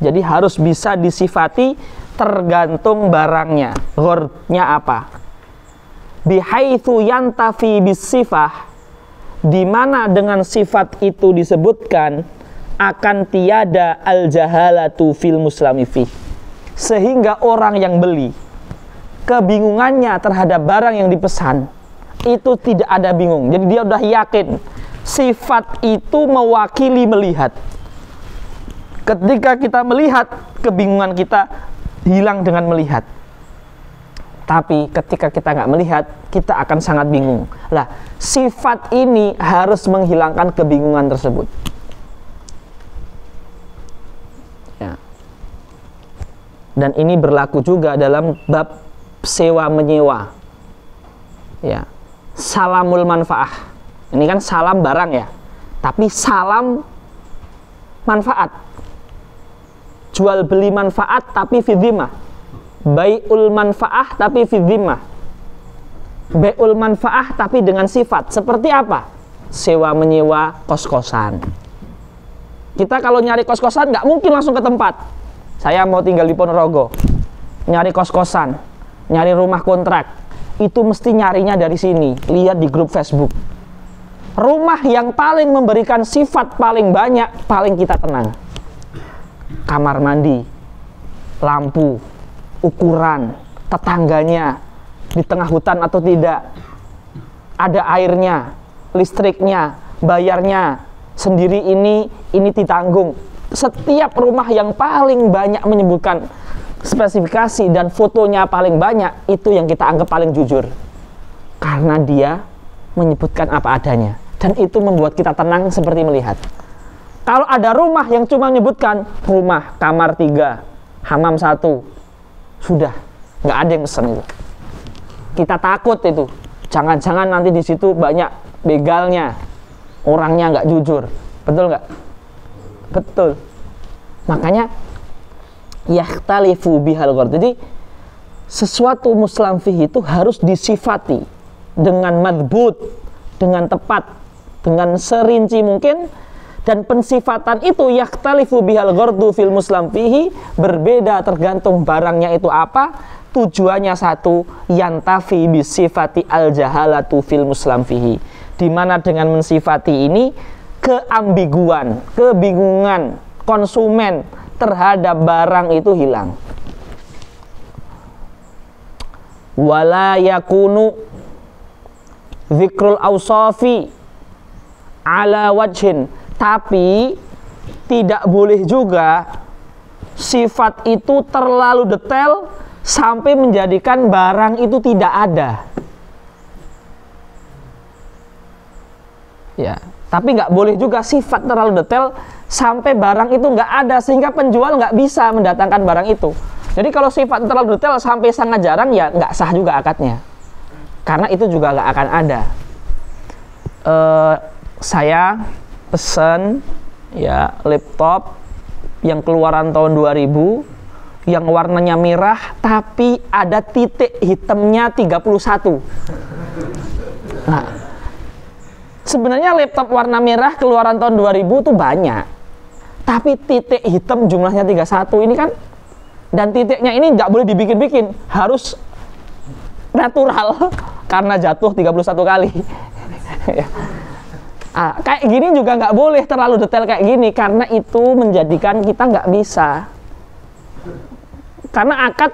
Jadi harus bisa disifati tergantung barangnya. Ghardnya apa? Bihaitsu yantafi bisifah, di mana dengan sifat itu disebutkan akan tiada al-jahalatu fil muslami fi, sehingga orang yang beli kebingungannya terhadap barang yang dipesan itu tidak ada bingung. Jadi dia udah yakin sifat itu mewakili melihat. Ketika kita melihat, kebingungan kita hilang dengan melihat. Tapi ketika kita nggak melihat, kita akan sangat bingung. Lah, sifat ini harus menghilangkan kebingungan tersebut. Ya. Dan ini berlaku juga dalam bab sewa menyewa. Ya. Salamul manfaah. Ini kan salam barang ya. Tapi salam manfaat. Jual beli manfaat tapi fi dhimmah. Bai'ul manfaah tapi fi dhimmah. Bai'ul manfaah tapi dengan sifat. Seperti apa? Sewa menyewa kos-kosan. Kita kalau nyari kos-kosan nggak mungkin langsung ke tempat. Saya mau tinggal di Ponorogo, nyari kos-kosan, nyari rumah kontrak, itu mesti nyarinya dari sini. Lihat di grup Facebook. Rumah yang paling memberikan sifat paling banyak, paling kita tenang. Kamar mandi, lampu, ukuran, tetangganya, di tengah hutan atau tidak, ada airnya, listriknya, bayarnya, sendiri ini ditanggung. Setiap rumah yang paling banyak menyebutkan spesifikasi dan fotonya paling banyak, itu yang kita anggap paling jujur. Karena dia menyebutkan apa adanya. Dan itu membuat kita tenang seperti melihat. Kalau ada rumah yang cuma menyebutkan rumah, kamar 3, hamam 1, sudah, nggak ada yang pesen itu. Kita takut itu. Jangan-jangan nanti di situ banyak begalnya, orangnya nggak jujur. Betul nggak? Betul. Makanya yakhtalifu bihal ghard. Jadi sesuatu muslam fihi itu harus disifati dengan madbut, dengan tepat, dengan serinci mungkin. Dan pensifatan itu yakhtalifu bihal ghardu fil muslam fihi, berbeda tergantung barangnya itu apa. Tujuannya satu, yantafi bisifati al jahalatu fil muslam fihi, dimana dengan mensifati ini keambiguan, kebingungan konsumen terhadap barang itu hilang. Wala yakunu dzikrul awsafi ala wajhin, tapi tidak boleh juga sifat itu terlalu detail sampai menjadikan barang itu tidak ada. Ya, tapi nggak boleh juga sifat terlalu detail sampai barang itu nggak ada sehingga penjual nggak bisa mendatangkan barang itu. Jadi kalau sifat terlalu detail sampai sangat jarang, ya nggak sah juga akadnya, karena itu juga nggak akan ada. Saya pesen ya laptop yang keluaran tahun 2000 yang warnanya merah tapi ada titik hitamnya 31. Nah, sebenarnya laptop warna merah keluaran tahun 2000 tuh banyak, tapi titik hitam jumlahnya 31 ini kan, dan titiknya ini nggak boleh dibikin-bikin, harus natural karena jatuh 31 kali. Kayak gini juga nggak boleh terlalu detail kayak gini, karena itu menjadikan kita nggak bisa. Karena akad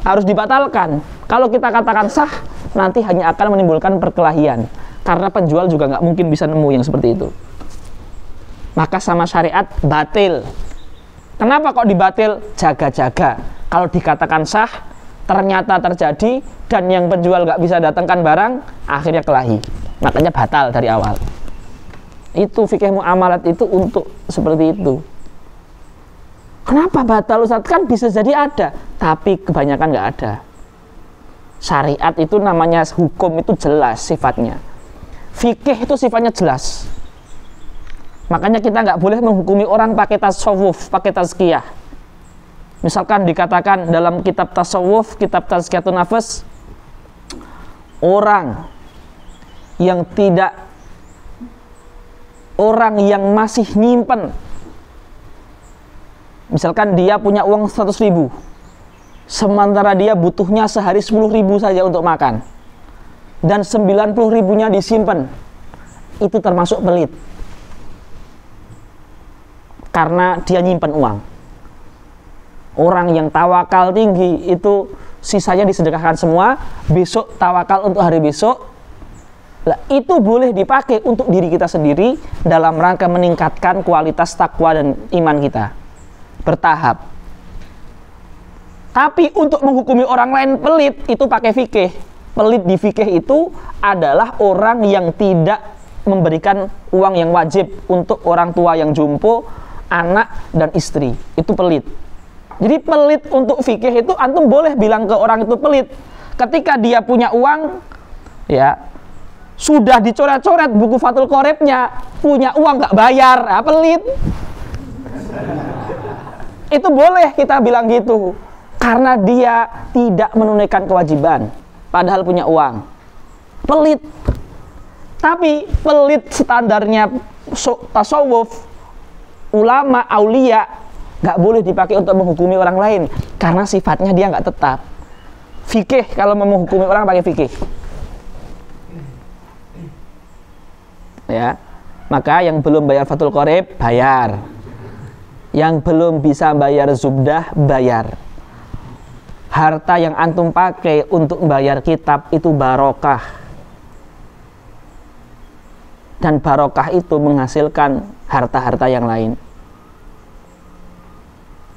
harus dibatalkan. Kalau kita katakan sah, nanti hanya akan menimbulkan perkelahian. Karena penjual juga nggak mungkin bisa nemu yang seperti itu. Maka sama syariat batil. Kenapa kok dibatil? Jaga-jaga. Kalau dikatakan sah, ternyata terjadi, dan yang penjual nggak bisa datangkan barang, akhirnya kelahi. Makanya batal dari awal. Itu fikih muamalat itu untuk seperti itu. Kenapa batal, Ustaz? Kan bisa jadi ada, tapi kebanyakan nggak ada. Syariat itu namanya hukum itu jelas sifatnya. Fikih itu sifatnya jelas. Makanya kita nggak boleh menghukumi orang pakai tasawuf, pakai tazkiyah. Misalkan dikatakan dalam kitab tasawuf, kitab tazkiyatun nafas, orang yang masih nyimpen, misalkan dia punya uang 100.000, sementara dia butuhnya sehari 10.000 saja untuk makan, dan 90.000-nya disimpan, itu termasuk pelit. Karena dia nyimpan uang. Orang yang tawakal tinggi itu sisanya disedekahkan semua, besok tawakal untuk hari besok. Nah, itu boleh dipakai untuk diri kita sendiri dalam rangka meningkatkan kualitas takwa dan iman kita. Bertahap. Tapi untuk menghukumi orang lain pelit, itu pakai fikih. Pelit di fikih itu adalah orang yang tidak memberikan uang yang wajib untuk orang tua yang jompo, anak dan istri. Itu pelit. Jadi pelit untuk fikih itu antum boleh bilang ke orang itu pelit ketika dia punya uang, ya sudah dicoret-coret buku Fathul Qoribnya, punya uang nggak bayar, pelit. Itu boleh kita bilang gitu, karena dia tidak menunaikan kewajiban padahal punya uang. Pelit. Tapi pelit standarnya tasawuf, ulama, aulia, nggak boleh dipakai untuk menghukumi orang lain karena sifatnya dia nggak tetap. Fikih kalau mau menghukumi orang pakai fikih. Ya, maka yang belum bayar Fathul Qorib bayar, yang belum bisa bayar zubdah bayar. Harta yang antum pakai untuk membayar kitab itu barokah, dan barokah itu menghasilkan harta-harta yang lain.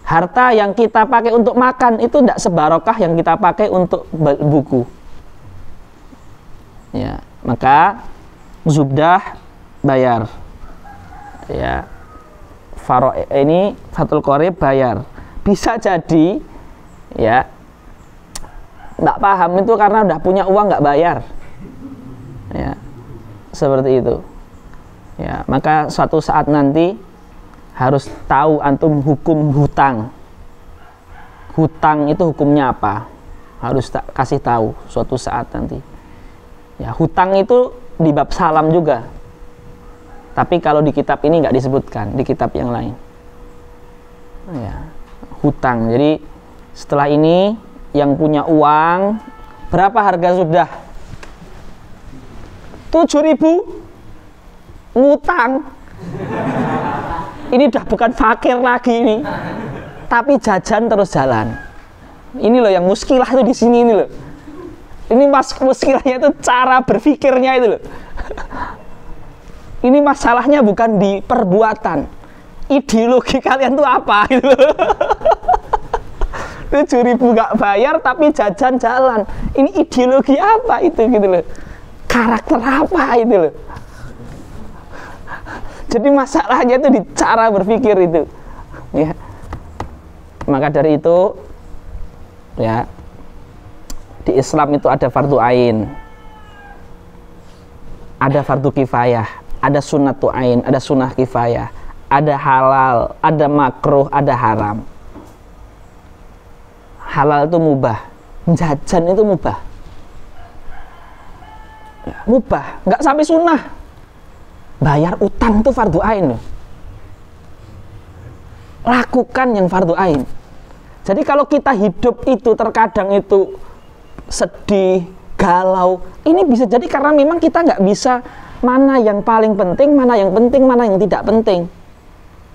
Harta yang kita pakai untuk makan itu tidak sebarokah yang kita pakai untuk buku. Ya, maka zubdah bayar. Ya, ini Fathul Qorib bayar. Bisa jadi, ya, nggak paham itu karena udah punya uang nggak bayar. Ya, seperti itu. Ya, maka suatu saat nanti harus tahu antum hukum hutang. Hutang itu hukumnya apa? Harus kasih tahu suatu saat nanti. Ya, hutang itu di bab salam juga. Tapi kalau di kitab ini nggak disebutkan, di kitab yang lain. Ya, hutang. Jadi setelah ini yang punya uang, berapa harga sudah? 7.000 ngutang. Ini udah bukan fakir lagi ini, tapi jajan terus jalan. Ini loh yang muskilah itu di sini ini loh. Ini muskilahnya itu cara berpikirnya itu loh. Ini masalahnya bukan di perbuatan. Ideologi kalian tuh apa gitu. 7.000 nggak bayar tapi jajan jalan. Ini ideologi apa itu gitu loh. Karakter apa itu loh. Jadi masalahnya itu di cara berpikir itu. Ya. Maka dari itu, ya, di Islam itu ada fardu ain, ada fardu kifayah, ada sunnatu ain, ada sunnah kifayah, ada halal, ada makruh, ada haram. Halal itu mubah, jajan itu mubah, ya, mubah, nggak sampai sunnah. Bayar utang itu fardu ain loh. Lakukan yang fardu ain. Jadi kalau kita hidup itu terkadang itu sedih, galau, ini bisa jadi karena memang kita nggak bisa mana yang paling penting, mana yang penting, mana yang tidak penting,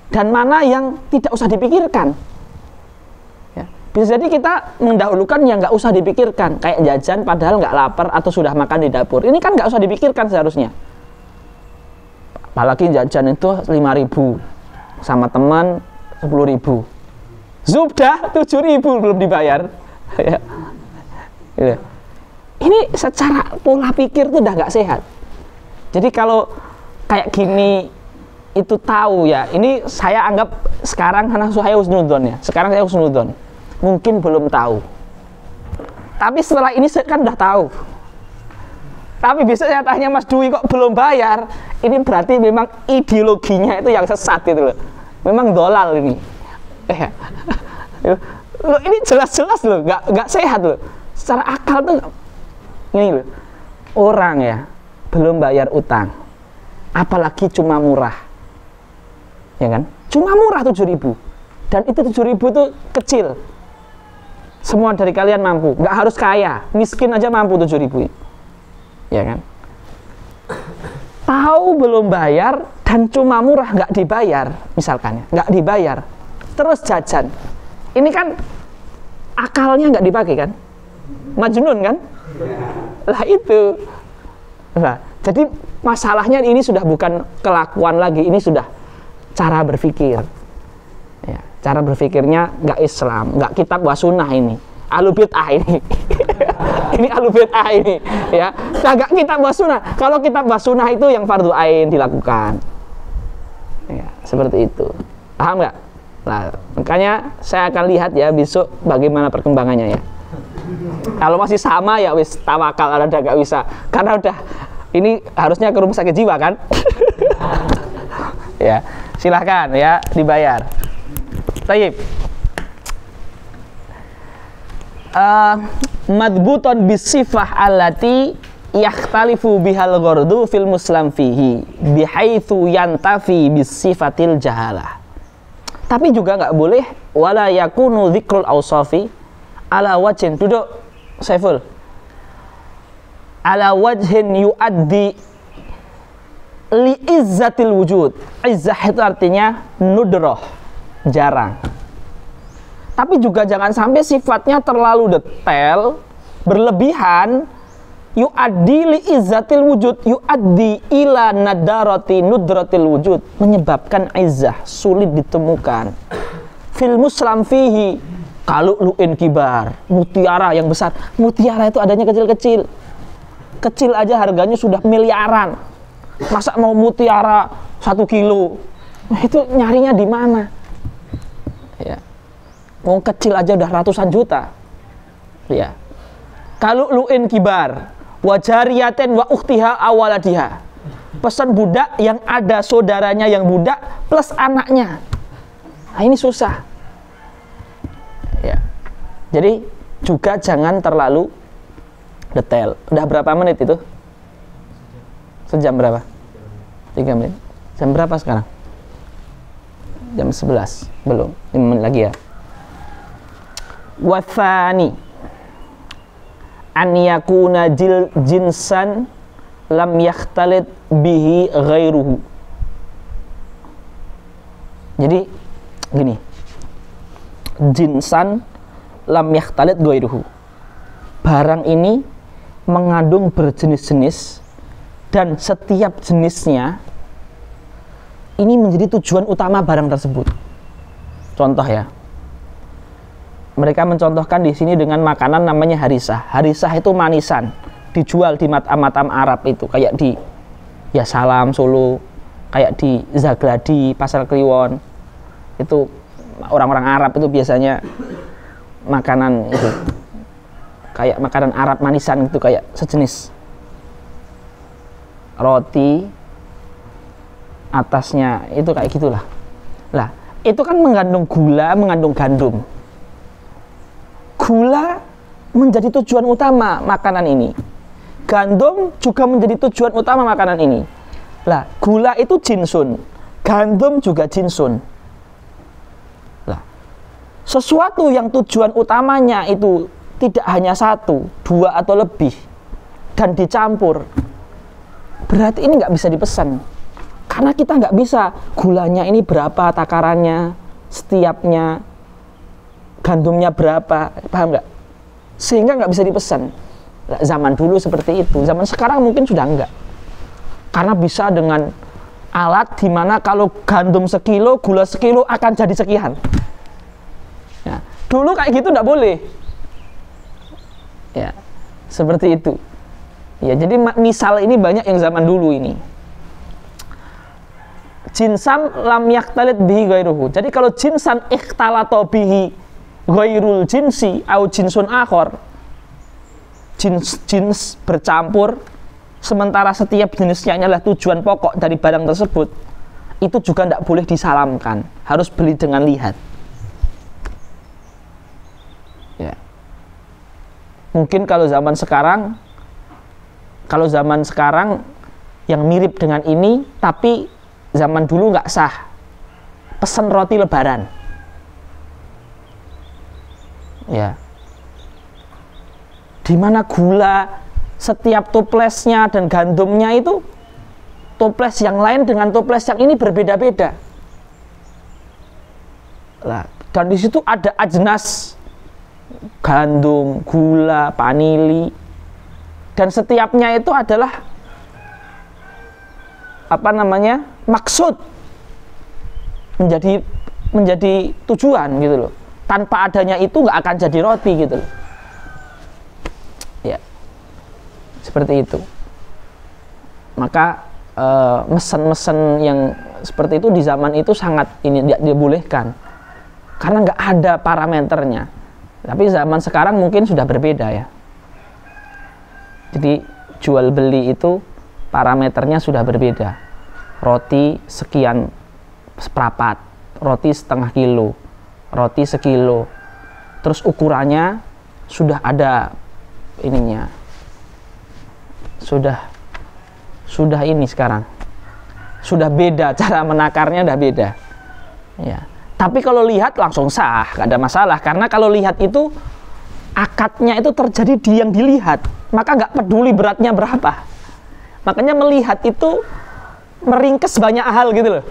dan mana yang tidak usah dipikirkan. Ya. Bisa jadi kita mendahulukan yang nggak usah dipikirkan, kayak jajan padahal nggak lapar atau sudah makan di dapur. Ini kan nggak usah dipikirkan seharusnya. Apalagi jajan itu 5.000 sama teman 10.000. Sudah 7.000 belum dibayar. Ya. Ini secara pola pikir itu udah nggak sehat. Jadi kalau kayak gini itu tahu ya, ini saya anggap sekarang karena saya husnudzon ya. Sekarang saya husnudzon. Mungkin belum tahu. Tapi setelah ini saya kan udah tahu. Tapi bisa saya tanya Mas Dwi kok belum bayar? Ini berarti memang ideologinya itu yang sesat gitu loh. Memang dolal ini. Loh, ini jelas-jelas loh, nggak sehat loh. Secara akal tuh ini loh. Orang ya belum bayar utang, apalagi cuma murah, ya kan? Cuma murah 7.000, dan itu 7.000 itu kecil. Semua dari kalian mampu, nggak harus kaya, miskin aja mampu 7.000, ya kan? Tahu belum bayar dan cuma murah nggak dibayar, misalkan ya, nggak dibayar, terus jajan. Ini kan akalnya nggak dipakai kan? Majnun kan? Lah itu. Nah, jadi masalahnya ini sudah bukan kelakuan lagi, ini sudah cara berpikir. Ya, cara berpikirnya nggak Islam, nggak kitab wa sunnah ini, ahlu bid'ah ini. Ini ahlu bid'ah ini, ya. Nggak kitab wa sunnah. Kalau kitab wa sunnah itu yang fardu ain dilakukan. Ya, seperti itu. Paham nggak? Nah, makanya saya akan lihat ya besok bagaimana perkembangannya ya. Kalau masih sama ya wis tawakal, ada nggak bisa, karena udah ini harusnya ke rumah sakit jiwa kan. Ya silahkan ya dibayar. Taib. Madbuton bisifah allati yakhtalifu bihal ghordu fil muslam fihi bihaitsu yantafi bisifatil jahalah. Tapi juga nggak boleh wala yakunu dzikrul awsafi ala wajhin, duduk Saiful, ala wajhin yuaddi li izzatil wujud. Izzah itu artinya nudroh, jarang. Tapi juga jangan sampai sifatnya terlalu detail, berlebihan. Yuaddi li izzatil wujud, yuaddi ila nadarati nudratil wujud, menyebabkan izzah sulit ditemukan. Fil muslam fihi kalu'lu'in kibar, mutiara yang besar. Mutiara itu adanya kecil-kecil. Kecil aja harganya sudah miliaran. Masa mau mutiara 1 kilo? Nah, itu nyarinya di mana? Ya. Mau kecil aja udah ratusan juta. Ya. Kalu'lu'in kibar, wajariyaten wa ukhtiha awaladiha. Pesan budak yang ada saudaranya yang budak plus anaknya. Nah, ini susah. Ya. Jadi juga jangan terlalu detail. Udah berapa menit itu? Sejam berapa? 3 menit. Jam berapa sekarang? Jam 11. Belum. 5 menit lagi ya. Wathani an yakuna jinsan lam yakhtalit bihi ghairuhu. Jadi gini, jinsan lam yakhtalit ghairuhu, barang ini mengandung berjenis-jenis dan setiap jenisnya ini menjadi tujuan utama barang tersebut. Contoh ya, mereka mencontohkan di sini dengan makanan namanya harisah. Harisah itu manisan, dijual di matam-matam Arab itu, kayak di ya Salam Solo, kayak di Zagladi, Pasar Kliwon. Itu orang-orang Arab itu biasanya makanan itu, kayak makanan Arab manisan itu, kayak sejenis roti, atasnya itu kayak gitulah. Lah, itu kan mengandung gula, mengandung gandum. Gula menjadi tujuan utama makanan ini. Gandum juga menjadi tujuan utama makanan ini. Lah, gula itu jinsun, gandum juga jinsun. Lah, sesuatu yang tujuan utamanya itu tidak hanya 1, 2 atau lebih dan dicampur, berarti ini nggak bisa dipesan. Karena kita nggak bisa gulanya ini berapa takarannya, setiapnya, gandumnya berapa, paham nggak? Sehingga nggak bisa dipesan. Zaman dulu seperti itu, zaman sekarang mungkin sudah enggak. Karena bisa dengan alat di mana kalau gandum sekilo, gula sekilo akan jadi sekian. Ya, dulu kayak gitu nggak boleh. Ya, seperti itu. Ya, jadi misal ini banyak yang zaman dulu ini. Jinsan lam yaktalit bihi ghairuhu. Jadi kalau jinsan ikhtalato bihi ghairul jinsi au jinsun akhor, jins bercampur sementara setiap jenisnya adalah tujuan pokok dari barang tersebut, itu juga tidak boleh disalamkan, harus beli dengan lihat. Ya. Mungkin kalau zaman sekarang yang mirip dengan ini, tapi zaman dulu nggak sah, pesen roti lebaran. Ya. Dimana gula setiap toplesnya dan gandumnya itu toples yang lain dengan toples yang ini berbeda-beda. Nah, dan di situ ada ajnas gandum, gula, vanili, dan setiapnya itu adalah maksud menjadi tujuan gitu loh. Tanpa adanya itu nggak akan jadi roti gitu loh. Ya, seperti itu. Maka mesen-mesen yang seperti itu di zaman itu sangat ini tidak dibolehkan karena nggak ada parameternya. Tapi zaman sekarang mungkin sudah berbeda ya. Jadi jual beli itu parameternya sudah berbeda. Roti sekian seprapat, roti setengah kilo, roti sekilo. Terus ukurannya sudah ada ininya. Sudah ini sekarang. Sudah beda, cara menakarnya udah beda. Ya. Tapi kalau lihat langsung sah, gak ada masalah. Karena kalau lihat itu akadnya itu terjadi di yang dilihat, maka gak peduli beratnya berapa. Makanya melihat itu meringkes banyak hal gitu loh.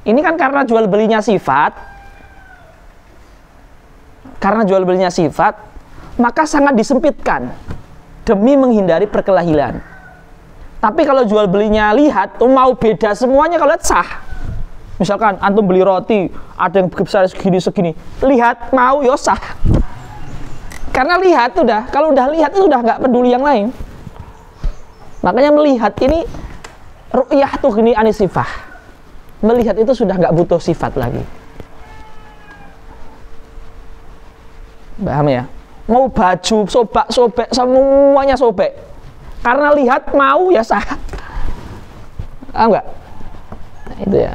Ini kan karena jual belinya sifat. Karena jual belinya sifat, maka sangat disempitkan demi menghindari perkelahian. Tapi kalau jual belinya lihat, mau beda semuanya, kalau lihat sah. Misalkan antum beli roti, ada yang besar segini, lihat mau ya sah. Karena lihat udah, kalau udah lihat itu udah nggak peduli yang lain. Makanya melihat ini ru'yah tuh gini anisifah. Melihat itu sudah nggak butuh sifat lagi. Paham ya? Mau baju sobek semuanya sobek. Karena lihat mau ya sah. Paham nggak? Nah, itu ya.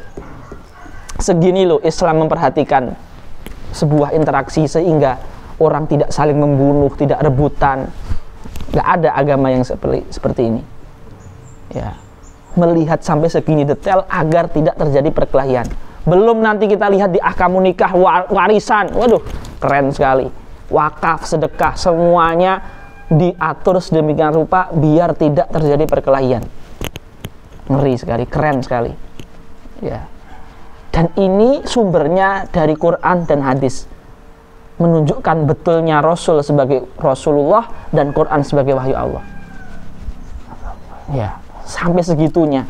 Segini loh Islam memperhatikan sebuah interaksi sehingga orang tidak saling membunuh, tidak rebutan. Nggak ada agama yang seperti ini. Ya, melihat sampai segini detail agar tidak terjadi perkelahian. Belum nanti kita lihat di ahkamu nikah, warisan, waduh keren sekali. Wakaf, sedekah, semuanya diatur sedemikian rupa biar tidak terjadi perkelahian. Ngeri sekali, keren sekali. Ya. Dan ini sumbernya dari Quran dan hadis, menunjukkan betulnya Rasul sebagai Rasulullah dan Quran sebagai wahyu Allah. Ya, sampai segitunya.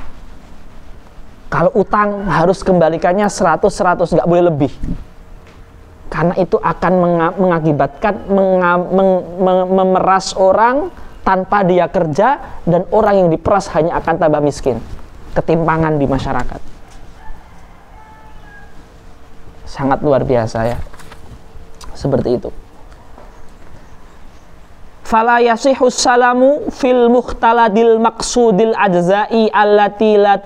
Kalau utang harus kembalikannya 100, nggak boleh lebih. Karena itu akan mengakibatkan memeras orang tanpa dia kerja, dan orang yang diperas hanya akan tambah miskin. Ketimpangan di masyarakat. Sangat luar biasa ya. Seperti itu. Fala yasihus salamu fil mukhtaladil maqsudil ajza'i allati la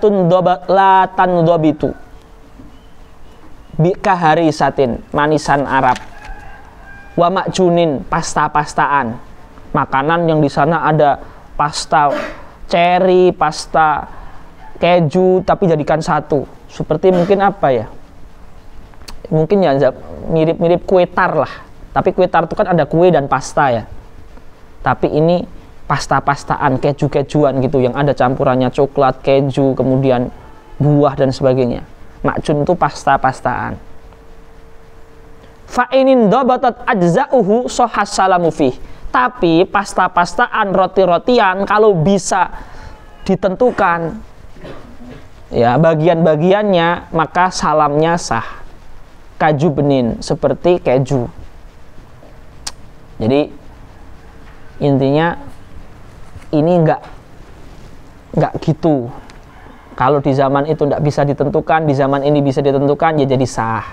tandobitu bi kaharisatin, manisan Arab, wa makjunin, pasta-pastaan, makanan yang di sana ada pasta ceri, pasta keju tapi jadikan satu. Seperti mungkin apa ya? Mungkin ya mirip-mirip kue tar lah. Tapi kue tar itu kan ada kue dan pasta ya. Tapi ini pasta-pastaan, keju-kejuan gitu yang ada campurannya coklat, keju, kemudian buah dan sebagainya. Makjun itu pasta-pastaan. Fa inin dhabatat ajza'uhu shahhas salamu fih. Tapi pasta-pastaan, roti-rotian kalau bisa ditentukan ya bagian-bagiannya, maka salamnya sah. Kaju benin, seperti keju. Jadi intinya ini enggak gitu. Kalau di zaman itu enggak bisa ditentukan, di zaman ini bisa ditentukan, ya jadi sah.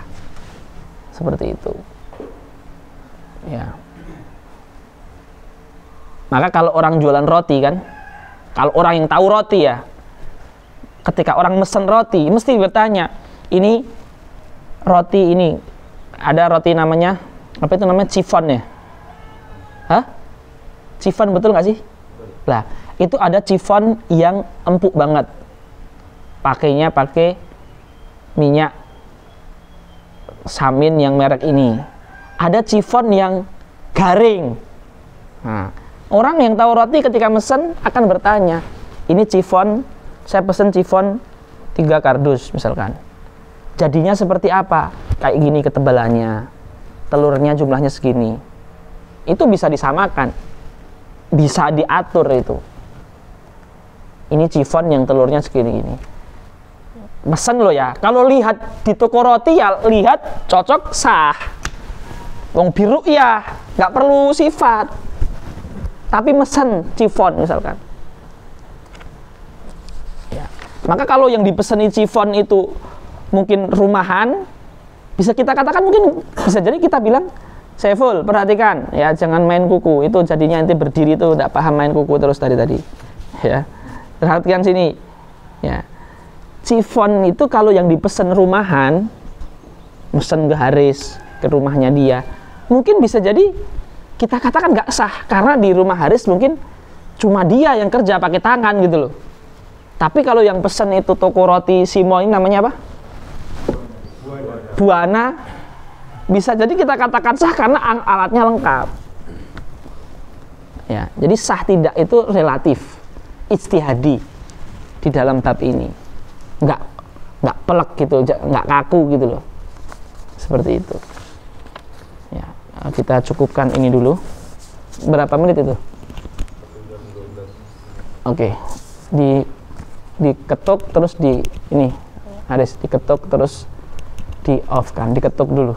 Seperti itu. Ya. Maka kalau orang jualan roti kan, kalau orang yang tahu roti ya, ketika orang mesen roti, mesti bertanya, ini roti ini, ada roti namanya, apa itu namanya, chiffon ya? Hah? Chiffon betul nggak sih? Lah, itu ada chiffon yang empuk banget. Pakainya pakai minyak samin yang merek ini. Ada chiffon yang garing. Nah, orang yang tahu roti ketika mesen akan bertanya, ini chiffon, saya pesen chiffon 3 kardus misalkan. Jadinya seperti apa? Kayak gini ketebalannya, telurnya jumlahnya segini. Itu bisa disamakan, bisa diatur itu. Ini chiffon yang telurnya segini-gini. Mesen lo ya, kalau lihat di toko roti ya lihat cocok sah. Wong biru ya, nggak perlu sifat. Tapi mesen chiffon misalkan. Ya. Maka kalau yang dipeseni chiffon itu mungkin rumahan, bisa kita katakan, mungkin bisa jadi kita bilang, Saiful, perhatikan ya, jangan main kuku, itu jadinya nanti berdiri itu tidak paham main kuku terus tadi ya. Perhatikan sini ya, chiffon itu kalau yang dipesen rumahan, mesen ke Haris, ke rumahnya dia, mungkin bisa jadi kita katakan nggak sah, karena di rumah Haris mungkin cuma dia yang kerja pakai tangan gitu loh. Tapi kalau yang pesen itu toko roti Simo, ini namanya apa? Buana, bisa jadi kita katakan sah karena alatnya lengkap. Ya, jadi sah tidak itu relatif, ijtihadi di dalam bab ini. Nggak pelek gitu, nggak kaku gitu loh. Seperti itu. Ya, kita cukupkan ini dulu. Berapa menit itu? Oke. Diketuk terus ini Haris diketuk terus di off kan, diketuk dulu.